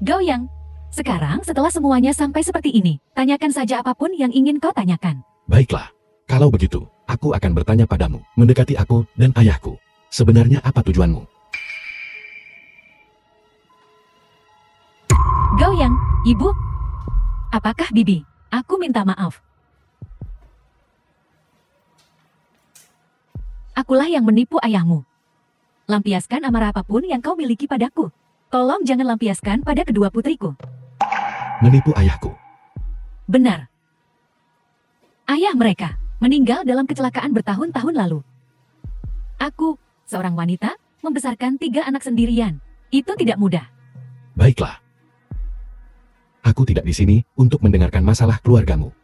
Gao Yang. Sekarang setelah semuanya sampai seperti ini, tanyakan saja apapun yang ingin kau tanyakan. Baiklah, kalau begitu, aku akan bertanya padamu, mendekati aku dan ayahku. Sebenarnya apa tujuanmu? Ibu? Apakah Bibi? Aku minta maaf. Akulah yang menipu ayahmu. Lampiaskan amarah apapun yang kau miliki padaku. Tolong jangan lampiaskan pada kedua putriku. Menipu ayahku. Benar. Ayah mereka meninggal dalam kecelakaan bertahun-tahun lalu. Aku, seorang wanita, membesarkan 3 anak sendirian. Itu tidak mudah. Baiklah. Aku tidak di sini untuk mendengarkan masalah keluargamu.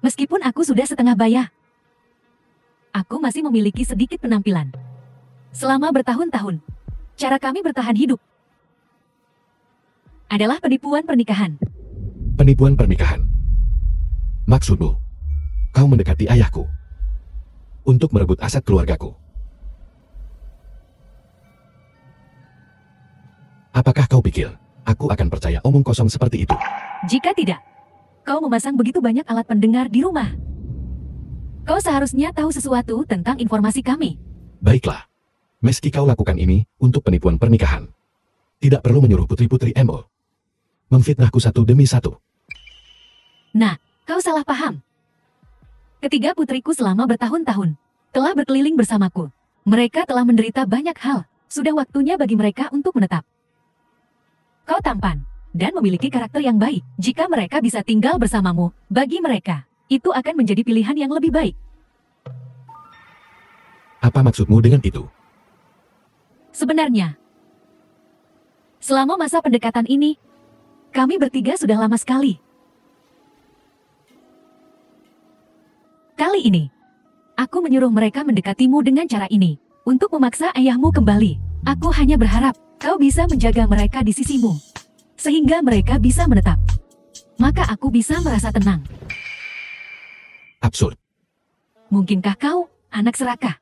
Meskipun aku sudah setengah baya, aku masih memiliki sedikit penampilan. Selama bertahun-tahun, cara kami bertahan hidup adalah penipuan pernikahan. Penipuan pernikahan. Maksudmu, kau mendekati ayahku untuk merebut aset keluargaku. Apakah kau pikir aku akan percaya omong kosong seperti itu? Jika tidak, kau memasang begitu banyak alat pendengar di rumah. Kau seharusnya tahu sesuatu tentang informasi kami. Baiklah. Meski kau lakukan ini untuk penipuan pernikahan, tidak perlu menyuruh putri-putri Emo memfitnahku satu demi satu. Nah, kau salah paham. Ketiga putriku selama bertahun-tahun telah berkeliling bersamaku. Mereka telah menderita banyak hal. Sudah waktunya bagi mereka untuk menetap. Kau tampan dan memiliki karakter yang baik. Jika mereka bisa tinggal bersamamu, bagi mereka, itu akan menjadi pilihan yang lebih baik. Apa maksudmu dengan itu? Sebenarnya, selama masa pendekatan ini, kami bertiga sudah lama sekali. Kali ini, aku menyuruh mereka mendekatimu dengan cara ini. Untuk memaksa ayahmu kembali, aku hanya berharap kau bisa menjaga mereka di sisimu. Sehingga mereka bisa menetap. Maka aku bisa merasa tenang. Absurd. Mungkinkah kau, anak serakah?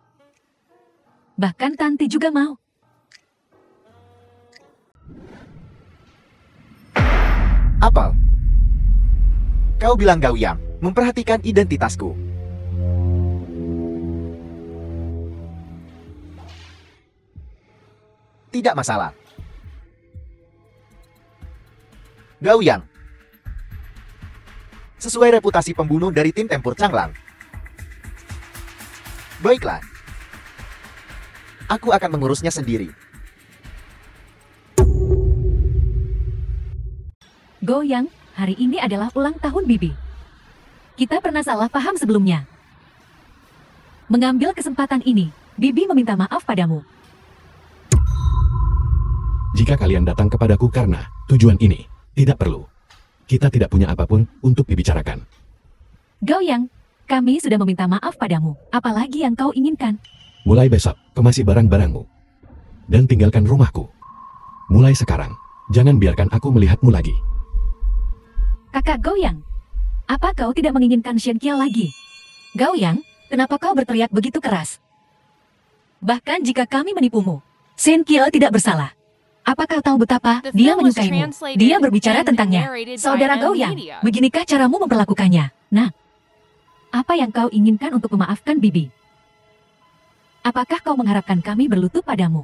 Bahkan Tanti juga mau. Apel. Kau bilang Gaoyang memperhatikan identitasku. Tidak masalah. Gaoyang. Sesuai reputasi pembunuh dari tim tempur Changlang. Baiklah. Aku akan mengurusnya sendiri. Goyang, hari ini adalah ulang tahun Bibi. Kita pernah salah paham sebelumnya. Mengambil kesempatan ini, Bibi meminta maaf padamu. Jika kalian datang kepadaku karena tujuan ini, tidak perlu. Kita tidak punya apapun untuk dibicarakan. Gaoyang, kami sudah meminta maaf padamu. Apalagi yang kau inginkan? Mulai besok, kemasi barang-barangmu. Dan tinggalkan rumahku. Mulai sekarang, jangan biarkan aku melihatmu lagi. Kakak Gaoyang, apa kau tidak menginginkan Shenkia lagi? Gaoyang, kenapa kau berteriak begitu keras? Bahkan jika kami menipumu, Shenkia tidak bersalah. Apa kau tahu betapa The dia film was menyukaimu? translated Dia berbicara and tentangnya. narrated by Saudara M Gaoyang, Media. beginikah caramu memperlakukannya? Nah, apa yang kau inginkan untuk memaafkan Bibi? Apakah kau mengharapkan kami berlutut padamu?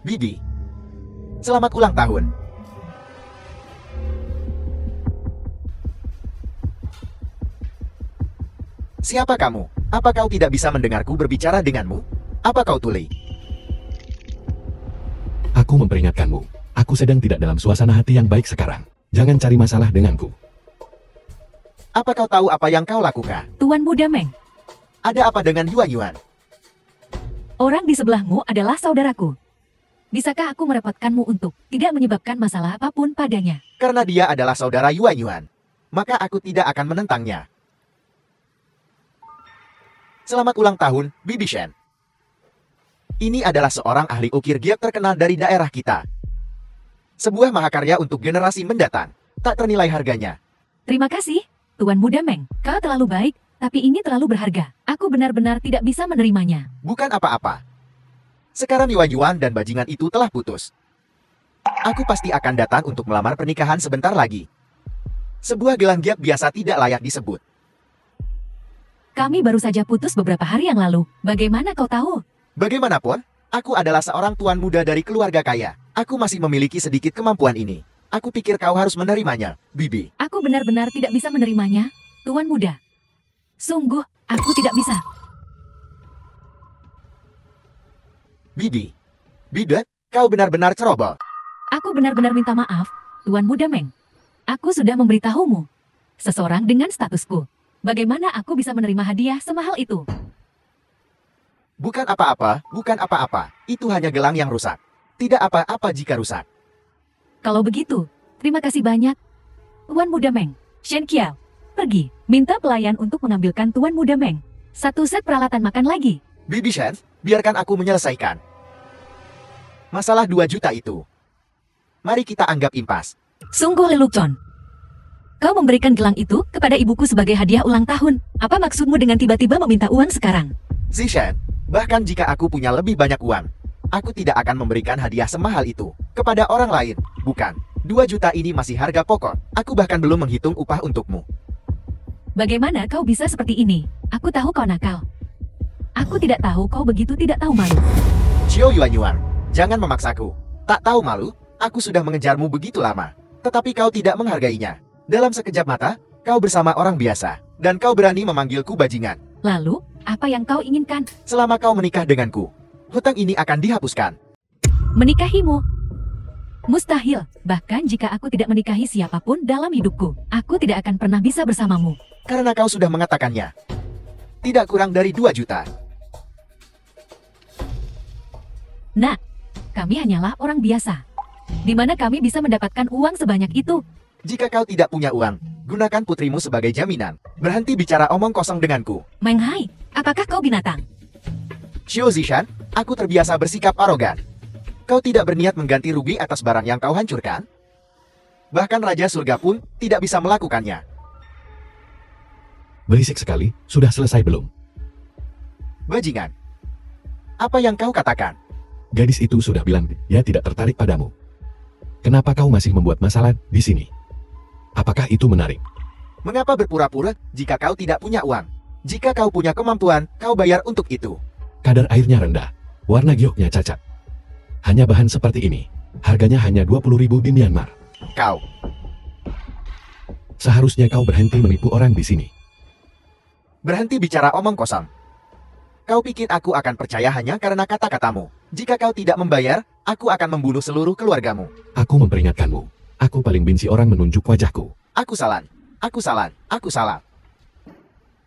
Bibi. Selamat ulang tahun. Siapa kamu? Apa kau tidak bisa mendengarku berbicara denganmu? Apa kau tuli? Aku memperingatkanmu. Aku sedang tidak dalam suasana hati yang baik sekarang. Jangan cari masalah denganku. Apa kau tahu apa yang kau lakukan? Tuan Muda Meng, Ada apa dengan Yuan Yuan? orang di sebelahmu adalah saudaraku. Bisakah aku merepotkanmu untuk tidak menyebabkan masalah apapun padanya? Karena dia adalah saudara Yuan Yuan, maka aku tidak akan menentangnya. Selamat ulang tahun, Bibi Shen. Ini adalah seorang ahli ukir giok terkenal dari daerah kita. Sebuah mahakarya untuk generasi mendatang. Tak ternilai harganya. Terima kasih, Tuan Muda Meng. Kau terlalu baik, tapi ini terlalu berharga. Aku benar-benar tidak bisa menerimanya. Bukan apa-apa. Sekarang Yuan Yuan dan bajingan itu telah putus. Aku pasti akan datang untuk melamar pernikahan sebentar lagi. Sebuah gelang giok biasa tidak layak disebut. Kami baru saja putus beberapa hari yang lalu. Bagaimana kau tahu? Bagaimanapun, aku adalah seorang tuan muda dari keluarga kaya. Aku masih memiliki sedikit kemampuan ini. Aku pikir kau harus menerimanya, Bibi. Aku benar-benar tidak bisa menerimanya, Tuan Muda. Sungguh, aku tidak bisa. Bibi. Bidet, kau benar-benar ceroboh. Aku benar-benar minta maaf, Tuan Muda Meng. Aku sudah memberitahumu. Seseorang dengan statusku. Bagaimana aku bisa menerima hadiah semahal itu? Bukan apa-apa, bukan apa-apa. Itu hanya gelang yang rusak. Tidak apa-apa jika rusak. Kalau begitu, terima kasih banyak. Tuan Muda Meng, Shen Qiao, pergi, minta pelayan untuk mengambilkan Tuan Muda Meng 1 set peralatan makan lagi. Bibi Shen, biarkan aku menyelesaikan. Masalah 2 juta itu. Mari kita anggap impas. Sungguh lelucon. Kau memberikan gelang itu kepada ibuku sebagai hadiah ulang tahun. Apa maksudmu dengan tiba-tiba meminta uang sekarang? Zishan, bahkan jika aku punya lebih banyak uang, aku tidak akan memberikan hadiah semahal itu kepada orang lain. Bukan, 2 juta ini masih harga pokok. Aku bahkan belum menghitung upah untukmu. Bagaimana kau bisa seperti ini? Aku tahu kau nakal. Aku tidak tahu kau begitu tidak tahu malu. Xiao Yuanyuan, jangan memaksaku. Tak tahu malu, aku sudah mengejarmu begitu lama. Tetapi kau tidak menghargainya. Dalam sekejap mata, kau bersama orang biasa. Dan kau berani memanggilku bajingan. Lalu, apa yang kau inginkan? Selama kau menikah denganku, hutang ini akan dihapuskan. Menikahimu? Mustahil. Bahkan jika aku tidak menikahi siapapun dalam hidupku, aku tidak akan pernah bisa bersamamu. Karena kau sudah mengatakannya. Tidak kurang dari 2 juta. Nah, kami hanyalah orang biasa. Di mana kami bisa mendapatkan uang sebanyak itu? Jika kau tidak punya uang, gunakan putrimu sebagai jaminan. Berhenti bicara omong kosong denganku. Meng Hai, apakah kau binatang? Xiao Zishan, aku terbiasa bersikap arogan. Kau tidak berniat mengganti rugi atas barang yang kau hancurkan? Bahkan Raja Surga pun tidak bisa melakukannya. Berisik sekali, sudah selesai belum? Bajingan. Apa yang kau katakan? Gadis itu sudah bilang dia tidak tertarik padamu. Kenapa kau masih membuat masalah di sini? Apakah itu menarik? Mengapa berpura-pura jika kau tidak punya uang? Jika kau punya kemampuan, kau bayar untuk itu. Kadar airnya rendah, warna gioknya cacat. Hanya bahan seperti ini, harganya hanya 20.000 di Myanmar. Kau. Seharusnya kau berhenti menipu orang di sini. Berhenti bicara omong kosong. Kau pikir aku akan percaya hanya karena kata-katamu? Jika kau tidak membayar, aku akan membunuh seluruh keluargamu. Aku memperingatkanmu. Aku paling benci orang menunjuk wajahku. Aku salah. Aku salah. Aku salah.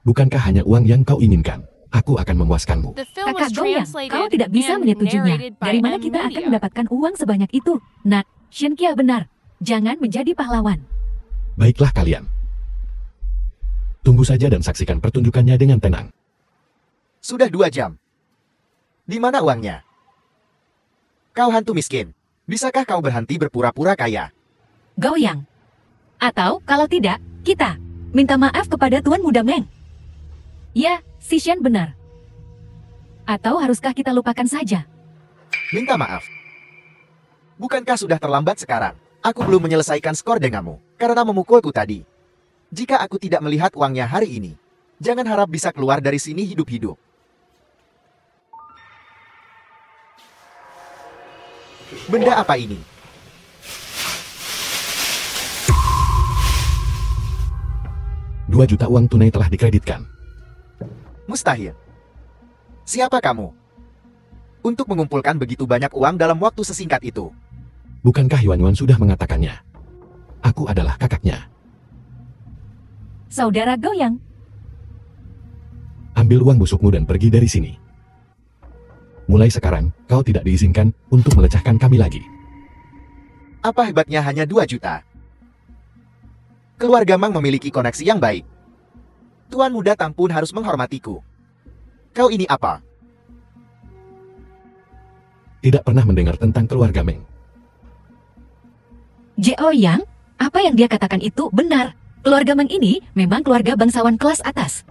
Bukankah hanya uang yang kau inginkan? Aku akan memuaskanmu. The film Kakak was Goyang, translated kau tidak bisa and menyetujuinya. narrated by Dari mana M. kita akan Media. mendapatkan uang sebanyak itu? Nat, Shen Qiao benar. Jangan menjadi pahlawan. Baiklah kalian. Tunggu saja dan saksikan pertunjukannya dengan tenang. Sudah 2 jam. Di mana uangnya? Kau hantu miskin. Bisakah kau berhenti berpura-pura kaya? Goyang. Atau kalau tidak, kita minta maaf kepada Tuan Muda Meng. Ya, si Shen benar. Atau haruskah kita lupakan saja? Minta maaf. Bukankah sudah terlambat sekarang? Aku belum menyelesaikan skor denganmu karena memukulku tadi. Jika aku tidak melihat uangnya hari ini, jangan harap bisa keluar dari sini hidup-hidup. Benda apa ini? Dua juta uang tunai telah dikreditkan. Mustahil. Siapa kamu? Untuk mengumpulkan begitu banyak uang dalam waktu sesingkat itu. Bukankah Yuan sudah mengatakannya? Aku adalah kakaknya. Saudara Goyang, Ambil uang busukmu dan pergi dari sini. Mulai sekarang, kau tidak diizinkan untuk melecehkan kami lagi. Apa hebatnya hanya 2 juta? Keluarga Mang memiliki koneksi yang baik. Tuan Muda Tang pun harus menghormatiku. Kau ini apa? Tidak pernah mendengar tentang keluarga Meng. Jeo Yang, apa yang dia katakan itu benar. Keluarga Meng ini memang keluarga bangsawan kelas atas.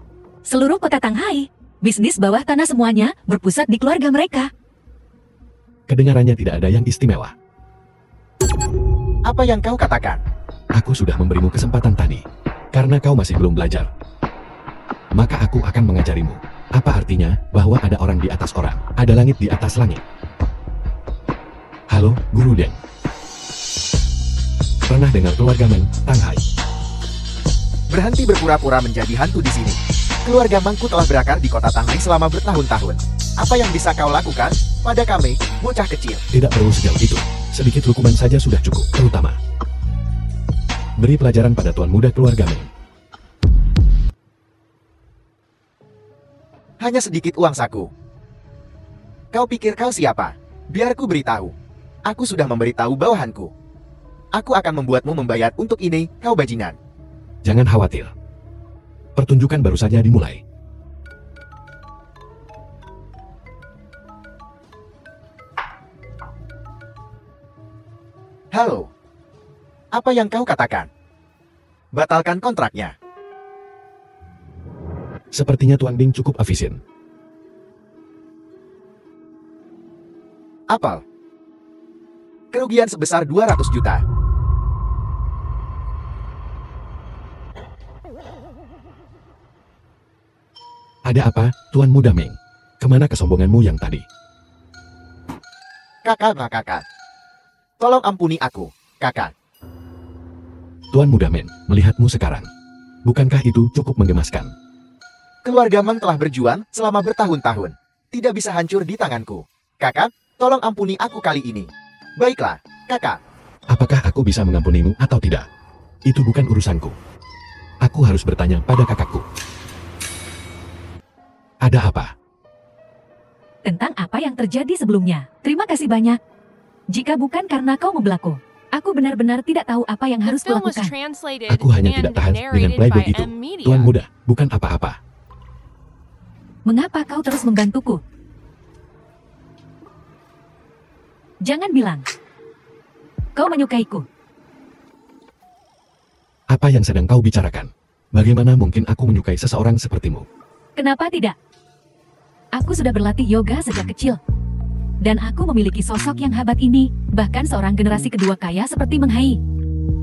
Seluruh kota Tanghai, bisnis bawah tanah semuanya berpusat di keluarga mereka. Kedengarannya tidak ada yang istimewa. Apa yang kau katakan? Aku sudah memberimu kesempatan tadi. Karena kau masih belum belajar. Maka aku akan mengajarimu. Apa artinya bahwa ada orang di atas orang, ada langit di atas langit. Halo, Guru Deng. Pernah dengar keluarga Meng, Tanghai? Berhenti berpura-pura menjadi hantu di sini. Keluarga Mangku telah berakar di kota Tanghai selama bertahun-tahun. Apa yang bisa kau lakukan pada kami, bocah kecil? Tidak perlu sejauh itu. Sedikit hukuman saja sudah cukup, terutama beri pelajaran pada tuan muda keluarga Meng. Hanya sedikit uang saku. Kau pikir kau siapa? Biar ku beritahu. Aku sudah memberitahu bawahanku. Aku akan membuatmu membayar untuk ini, kau bajingan. Jangan khawatir. Pertunjukan baru saja dimulai. Halo. Apa yang kau katakan? Batalkan kontraknya. Sepertinya Tuan Ding cukup afisin. Apel. Kerugian sebesar 200 juta. Ada apa, Tuan Muda Meng? Kemana kesombonganmu yang tadi? Kakak. Tolong ampuni aku, kakak. Tuan Muda Meng, melihatmu sekarang. Bukankah itu cukup menggemaskan? Keluarga Meng telah berjuang selama bertahun-tahun. Tidak bisa hancur di tanganku. Kakak, tolong ampuni aku kali ini. Baiklah, kakak. Apakah aku bisa mengampunimu atau tidak? Itu bukan urusanku. Aku harus bertanya pada kakakku. Ada apa? Tentang apa yang terjadi sebelumnya. Terima kasih banyak. Jika bukan karena kau membelaku, aku benar-benar tidak tahu apa yang The harus film was kulakukan. translated Aku hanya and tidak tahan dengan narrated playboy by itu. M Media. Tuan Muda, bukan apa-apa. Mengapa kau terus membantuku? Jangan bilang kau menyukaiku. Apa yang sedang kau bicarakan? Bagaimana mungkin aku menyukai seseorang sepertimu? Kenapa tidak? Aku sudah berlatih yoga sejak kecil. Dan aku memiliki sosok yang hebat ini, bahkan seorang generasi kedua kaya seperti Meng Hai.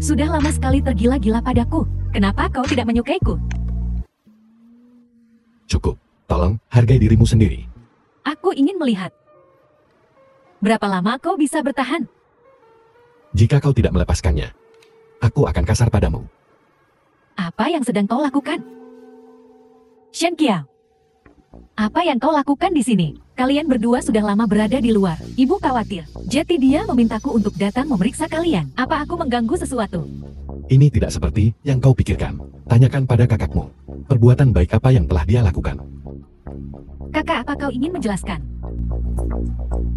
Sudah lama sekali tergila-gila padaku. Kenapa kau tidak menyukaiku? Cukup, tolong hargai dirimu sendiri. Aku ingin melihat. Berapa lama kau bisa bertahan? Jika kau tidak melepaskannya, aku akan kasar padamu. Apa yang sedang kau lakukan? Shen Qiao, apa yang kau lakukan di sini? Kalian berdua sudah lama berada di luar. Ibu khawatir. Jadi dia memintaku untuk datang memeriksa kalian. Apa aku mengganggu sesuatu? Ini tidak seperti yang kau pikirkan. Tanyakan pada kakakmu. Perbuatan baik apa yang telah dia lakukan. Kakak, apa kau ingin menjelaskan?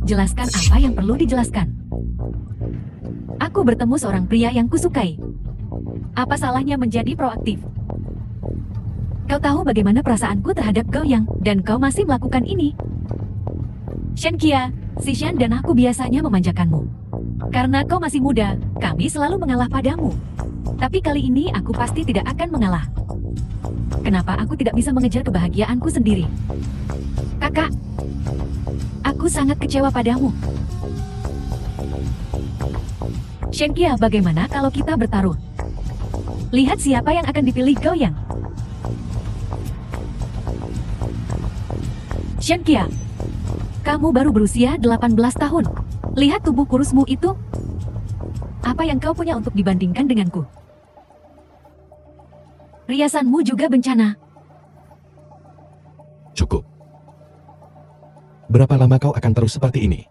Jelaskan apa yang perlu dijelaskan. Aku bertemu seorang pria yang kusukai. Apa salahnya menjadi proaktif? Kau tahu bagaimana perasaanku terhadap Gao Yang, dan kau masih melakukan ini. Shen Qia, si Shen dan aku biasanya memanjakanmu. Karena kau masih muda, kami selalu mengalah padamu. Tapi kali ini aku pasti tidak akan mengalah. Kenapa aku tidak bisa mengejar kebahagiaanku sendiri? Kakak, aku sangat kecewa padamu. Shen Qia, bagaimana kalau kita bertaruh? Lihat siapa yang akan dipilih Gao Yang. Shen Qia, kamu baru berusia 18 tahun. Lihat tubuh kurusmu itu. Apa yang kau punya untuk dibandingkan denganku? Riasanmu juga bencana. Cukup. Berapa lama kau akan terus seperti ini?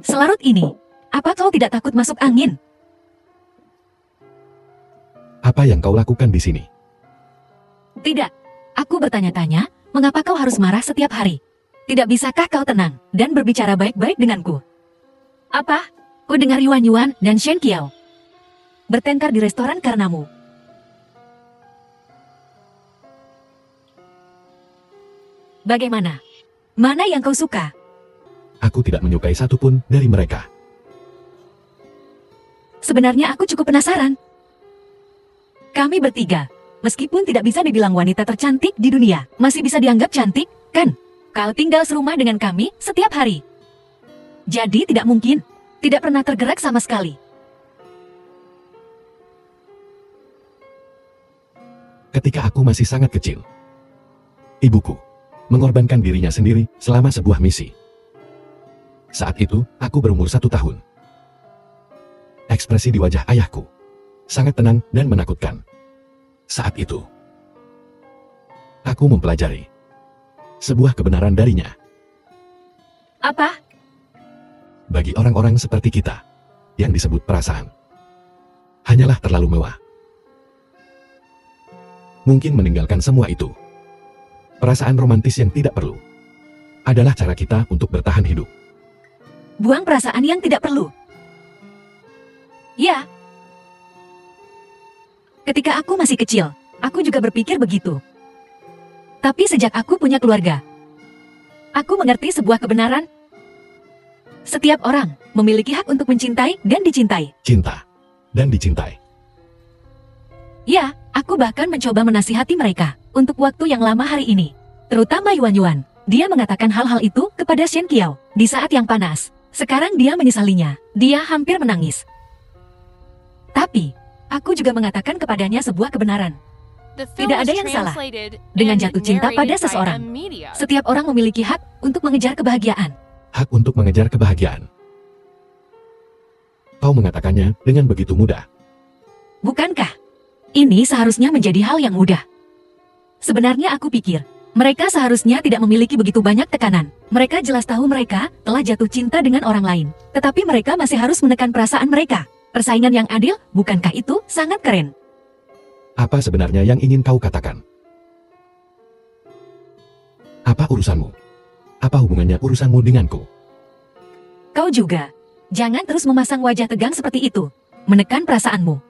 Selarut ini, apa kau tidak takut masuk angin? Apa yang kau lakukan di sini? Tidak. Aku bertanya-tanya, mengapa kau harus marah setiap hari? Tidak bisakah kau tenang dan berbicara baik-baik denganku? Apa? Ku dengar Yuan Yuan dan Shen Qiao bertengkar di restoran karenamu. Bagaimana? Mana yang kau suka? Aku tidak menyukai satupun dari mereka. Sebenarnya aku cukup penasaran. Kami bertiga, meskipun tidak bisa dibilang wanita tercantik di dunia, masih bisa dianggap cantik, kan? Kau tinggal serumah dengan kami setiap hari. Jadi tidak mungkin, tidak pernah tergerak sama sekali. Ketika aku masih sangat kecil, ibuku mengorbankan dirinya sendiri selama sebuah misi. Saat itu, aku berumur 1 tahun. Ekspresi di wajah ayahku sangat tenang dan menakutkan. Saat itu, aku mempelajari sebuah kebenaran darinya. Apa? Bagi orang-orang seperti kita, yang disebut perasaan, hanyalah terlalu mewah. Mungkin meninggalkan semua itu. Perasaan romantis yang tidak perlu adalah cara kita untuk bertahan hidup. Buang perasaan yang tidak perlu. Ya. Ketika aku masih kecil, aku juga berpikir begitu. Tapi sejak aku punya keluarga, aku mengerti sebuah kebenaran. Setiap orang memiliki hak untuk mencintai dan dicintai. Cinta dan dicintai. Ya, aku bahkan mencoba menasihati mereka untuk waktu yang lama hari ini. Terutama Yuan Yuan. Dia mengatakan hal-hal itu kepada Shen Qiao di saat yang panas. Sekarang dia menyesalinya. Dia hampir menangis. Tapi, aku juga mengatakan kepadanya sebuah kebenaran. The film Tidak was ada yang salah translated dengan and jatuh cinta pada narrated by seseorang. Amelia. Setiap orang memiliki hak untuk mengejar kebahagiaan. Hak untuk mengejar kebahagiaan. Kau mengatakannya dengan begitu mudah. Bukankah? Ini seharusnya menjadi hal yang mudah. Sebenarnya aku pikir, mereka seharusnya tidak memiliki begitu banyak tekanan. Mereka jelas tahu mereka telah jatuh cinta dengan orang lain. Tetapi mereka masih harus menekan perasaan mereka. Persaingan yang adil, bukankah itu sangat keren? Apa sebenarnya yang ingin kau katakan? Apa urusanmu? Apa hubungannya urusanmu denganku? Kau juga. Jangan terus memasang wajah tegang seperti itu. Menekan perasaanmu.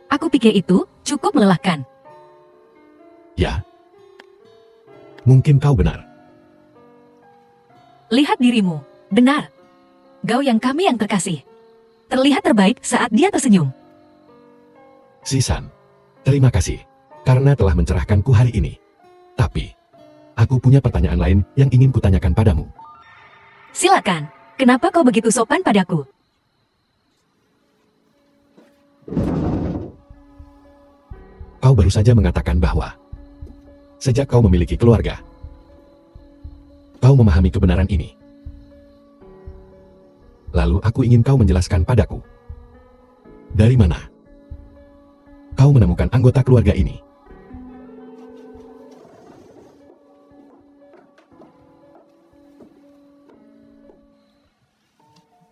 Aku pikir itu cukup melelahkan. Ya. Mungkin kau benar. Lihat dirimu. Benar. Kau yang kami yang terkasih. Terlihat terbaik saat dia tersenyum. Sisan, terima kasih karena telah mencerahkanku hari ini. Tapi, aku punya pertanyaan lain yang ingin kutanyakan padamu. Silakan. Kenapa kau begitu sopan padaku? Kau baru saja mengatakan bahwa sejak kau memiliki keluarga, kau memahami kebenaran ini. Lalu aku ingin kau menjelaskan padaku. Dari mana kau menemukan anggota keluarga ini?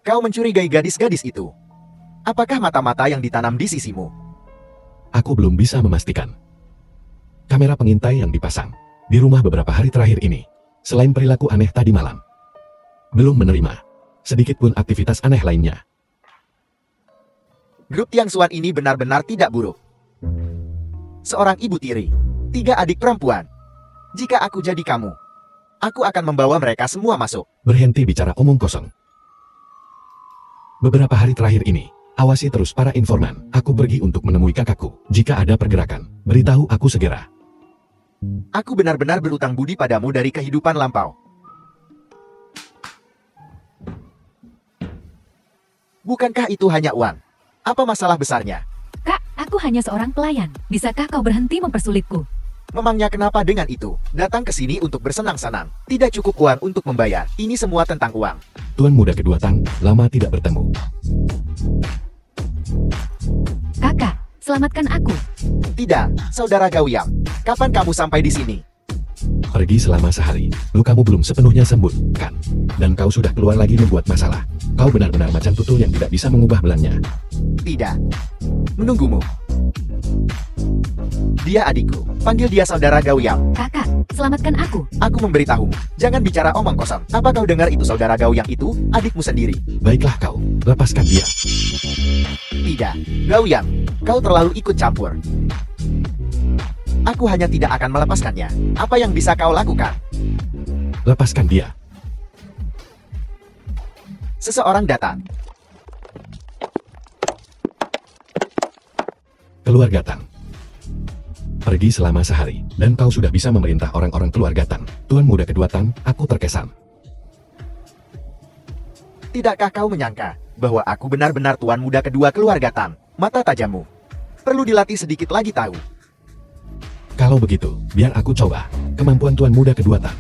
Kau mencurigai gadis-gadis itu. Apakah mata-mata yang ditanam di sisimu? Aku belum bisa memastikan. Kamera pengintai yang dipasang di rumah beberapa hari terakhir ini, selain perilaku aneh tadi malam, belum menerima sedikit pun aktivitas aneh lainnya. Grup Tiangxuan ini benar-benar tidak buruk. Seorang ibu tiri, 3 adik perempuan. Jika aku jadi kamu, aku akan membawa mereka semua masuk. Berhenti bicara omong kosong. Beberapa hari terakhir ini, awasi terus para informan. Aku pergi untuk menemui kakakku. Jika ada pergerakan, beritahu aku segera. Aku benar-benar berutang budi padamu dari kehidupan lampau. Bukankah itu hanya uang? Apa masalah besarnya? Kak, aku hanya seorang pelayan. Bisakah kau berhenti mempersulitku? Memangnya kenapa dengan itu? Datang ke sini untuk bersenang-senang. Tidak cukup uang untuk membayar. Ini semua tentang uang. Tuan muda kedua Tang, lama tidak bertemu. Kakak, selamatkan aku. Tidak, saudara Gaoyang. Kapan kamu sampai di sini? Pergi selama sehari. Lukamu belum sepenuhnya sembuh, kan? Dan kau sudah keluar lagi membuat masalah. Kau benar-benar macan tutul yang tidak bisa mengubah belangnya. Tidak. Menunggumu. Dia adikku. Panggil dia saudara Gaoyang. Kakak, selamatkan aku. Aku memberitahumu. Jangan bicara omong kosong. Apa kau dengar itu saudara Gaoyang itu? Adikmu sendiri. Baiklah kau, lepaskan dia. Tidak. Gaoyang, kau terlalu ikut campur. Aku hanya tidak akan melepaskannya. Apa yang bisa kau lakukan? Lepaskan dia. Seseorang datang. Keluarga Tang. Pergi selama sehari, dan kau sudah bisa memerintah orang-orang keluarga Tang. Tuan muda kedua Tang, aku terkesan. Tidakkah kau menyangka bahwa aku benar-benar tuan muda kedua keluarga Tang? Mata tajammu. Perlu dilatih sedikit lagi tahu. Kalau begitu, biar aku coba kemampuan tuan muda kedua Tang.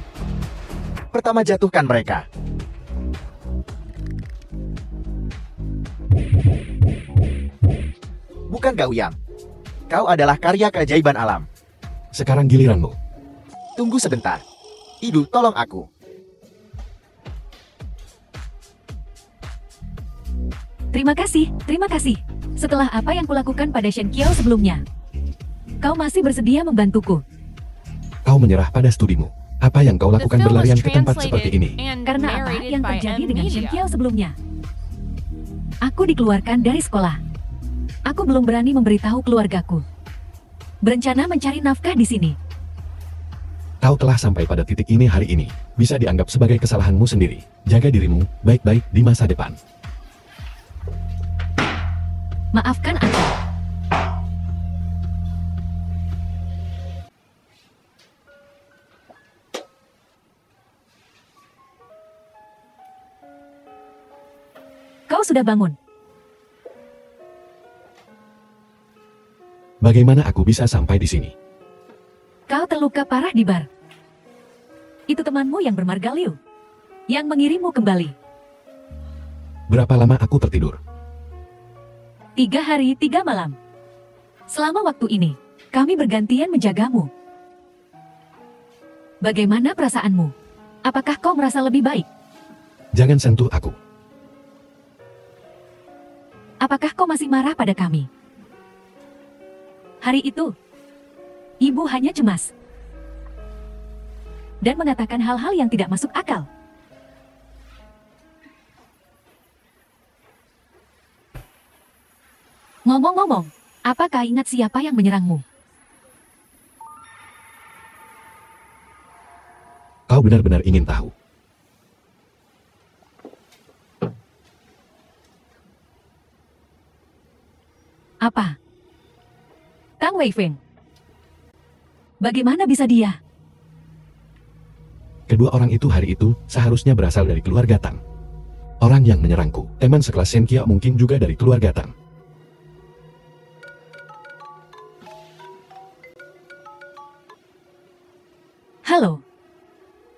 Pertama jatuhkan mereka. Bukan Gao Yang. Kau adalah karya keajaiban alam. Sekarang giliranmu. Tunggu sebentar. Ibu, tolong aku. Terima kasih, terima kasih. Setelah apa yang kulakukan pada Shen Qiao sebelumnya, kau masih bersedia membantuku. Kau menyerah pada studimu. Apa yang kau The lakukan film was berlarian ke tempat seperti translated ini? and Karena apa narrated yang by terjadi M dengan Shen Media. Qiao sebelumnya? Aku dikeluarkan dari sekolah. Aku belum berani memberitahu keluargaku. Berencana mencari nafkah di sini. Kau telah sampai pada titik ini hari ini. Bisa dianggap sebagai kesalahanmu sendiri. Jaga dirimu baik-baik di masa depan. Maafkan aku. Kau sudah bangun. Bagaimana aku bisa sampai di sini? Kau terluka parah di bar. Itu temanmu yang bermarga Liu, yang mengirimmu kembali. Berapa lama aku tertidur? 3 hari 3 malam. Selama waktu ini, kami bergantian menjagamu. Bagaimana perasaanmu? Apakah kau merasa lebih baik? Jangan sentuh aku. Apakah kau masih marah pada kami? Hari itu, ibu hanya cemas dan mengatakan hal-hal yang tidak masuk akal. Ngomong-ngomong, apakah ingat siapa yang menyerangmu? Kau benar-benar ingin tahu. Apa? Tang Weifeng. Bagaimana bisa dia? Kedua orang itu hari itu seharusnya berasal dari keluarga Tang. Orang yang menyerangku, teman sekelas Shen Qiao mungkin juga dari keluarga Tang. Halo.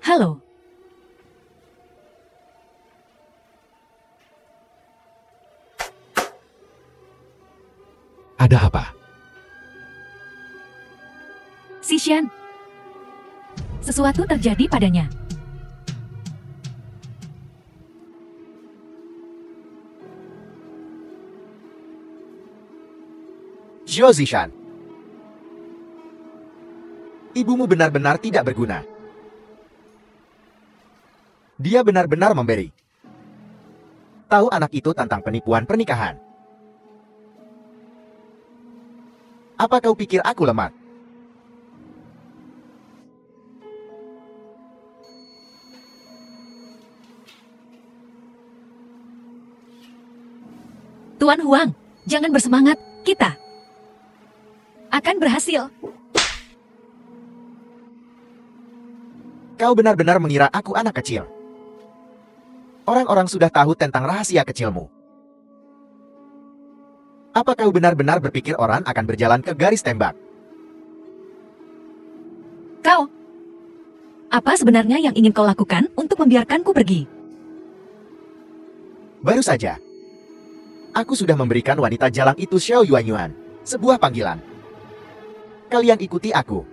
Halo. Ada apa? Xishan. Sesuatu terjadi padanya. Zhou Zishan. Ibumu benar-benar tidak berguna. Dia benar-benar memberi. Tahu anak itu tentang penipuan pernikahan. Apa kau pikir aku lemah? Tuan Huang, jangan bersemangat, kita akan berhasil. Kau benar-benar mengira aku anak kecil. Orang-orang sudah tahu tentang rahasia kecilmu. Apa kau benar-benar berpikir orang akan berjalan ke garis tembak? Kau, apa sebenarnya yang ingin kau lakukan untuk membiarkanku pergi? Baru saja. Aku sudah memberikan wanita jalang itu Xiao Yuanyuan, sebuah panggilan. Kalian ikuti aku.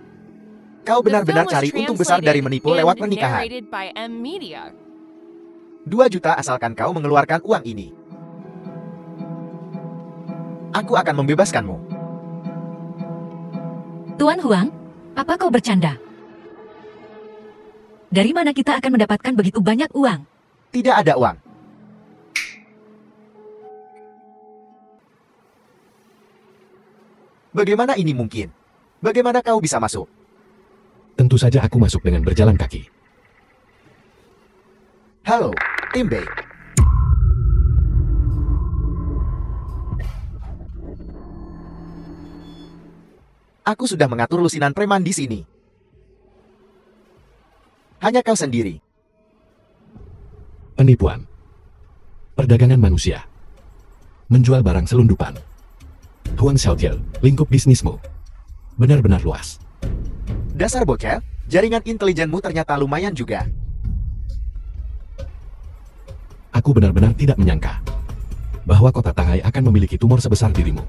Kau The benar-benar film was cari untung besar dari translated menipu lewat and pernikahan. narrated by M Media. 2 juta asalkan kau mengeluarkan uang ini. Aku akan membebaskanmu. Tuan Huang, apa kau bercanda? Dari mana kita akan mendapatkan begitu banyak uang? Tidak ada uang. Bagaimana ini mungkin? Bagaimana kau bisa masuk? Tentu saja aku masuk dengan berjalan kaki. Halo, Tim Bei. Aku sudah mengatur lusinan preman di sini. Hanya kau sendiri. Penipuan. Perdagangan manusia. Menjual barang selundupan. Huang Xiaotiel, lingkup bisnismu benar-benar luas. Dasar bocil, jaringan intelijenmu ternyata lumayan juga. Aku benar-benar tidak menyangka bahwa kota Tanghai akan memiliki tumor sebesar dirimu.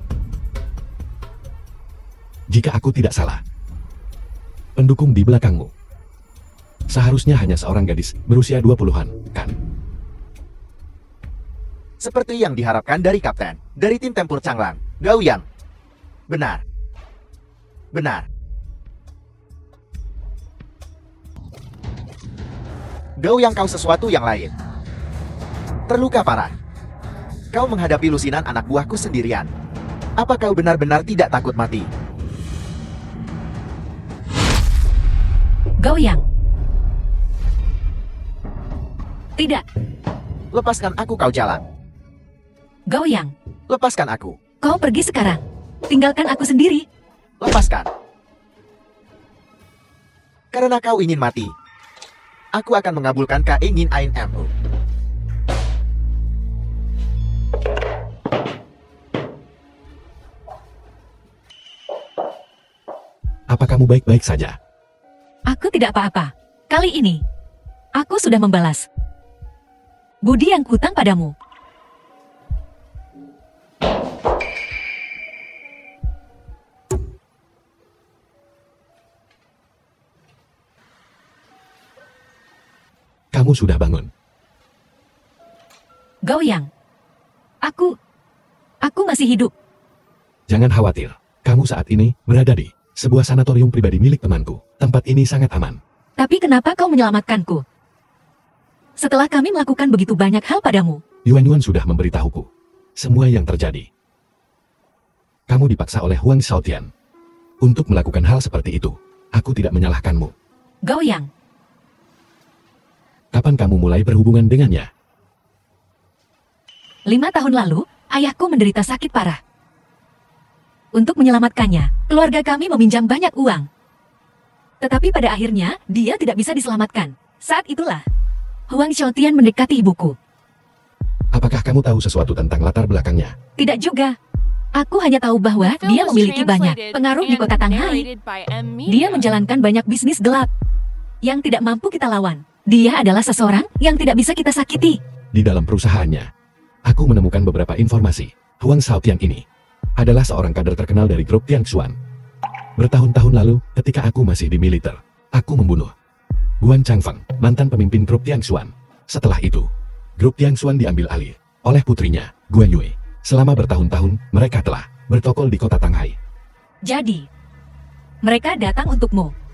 Jika aku tidak salah, pendukung di belakangmu seharusnya hanya seorang gadis berusia 20-an, kan? Seperti yang diharapkan dari kapten, dari tim tempur Changlang, Gao Yang. Benar. Benar. Gao Yang, kau sesuatu yang lain. Terluka parah. Kau menghadapi lusinan anak buahku sendirian. Apa kau benar-benar tidak takut mati? Gao Yang. Tidak, Lepaskan aku, kau jalan. Gao Yang. Lepaskan aku. Kau pergi sekarang. Tinggalkan aku sendiri. Lepaskan. Karena kau ingin mati, aku akan mengabulkan keinginanmu. Apa kamu baik-baik saja? Aku tidak apa-apa. Kali ini, aku sudah membalas budi yang kutang padamu. Kamu sudah bangun. Gao Yang. Aku masih hidup. Jangan khawatir. Kamu saat ini berada di sebuah sanatorium pribadi milik temanku. Tempat ini sangat aman. Tapi kenapa kau menyelamatkanku? Setelah kami melakukan begitu banyak hal padamu. Yuan sudah memberitahuku semua yang terjadi. Kamu dipaksa oleh Huang Xiaotian untuk melakukan hal seperti itu. Aku tidak menyalahkanmu. Gao Yang. Kapan kamu mulai berhubungan dengannya? 5 tahun lalu, ayahku menderita sakit parah. Untuk menyelamatkannya, keluarga kami meminjam banyak uang. Tetapi pada akhirnya, dia tidak bisa diselamatkan. Saat itulah, Huang Xiaotian mendekati ibuku. Apakah kamu tahu sesuatu tentang latar belakangnya? Tidak juga. Aku hanya tahu bahwa Film dia was memiliki banyak translated pengaruh di and kota Tanghai. narrated by M. Dia Media. menjalankan banyak bisnis gelap yang tidak mampu kita lawan. Dia adalah seseorang yang tidak bisa kita sakiti. Di dalam perusahaannya, aku menemukan beberapa informasi. Huang Xiaotian ini adalah seorang kader terkenal dari grup Tianxuan. Bertahun-tahun lalu, ketika aku masih di militer, aku membunuh Guan Changfeng, mantan pemimpin grup Tianxuan. Setelah itu, grup Tianxuan diambil alih oleh putrinya, Guan Yue. Selama bertahun-tahun, mereka telah bertokol di kota Tanghai. Jadi, mereka datang untukmu.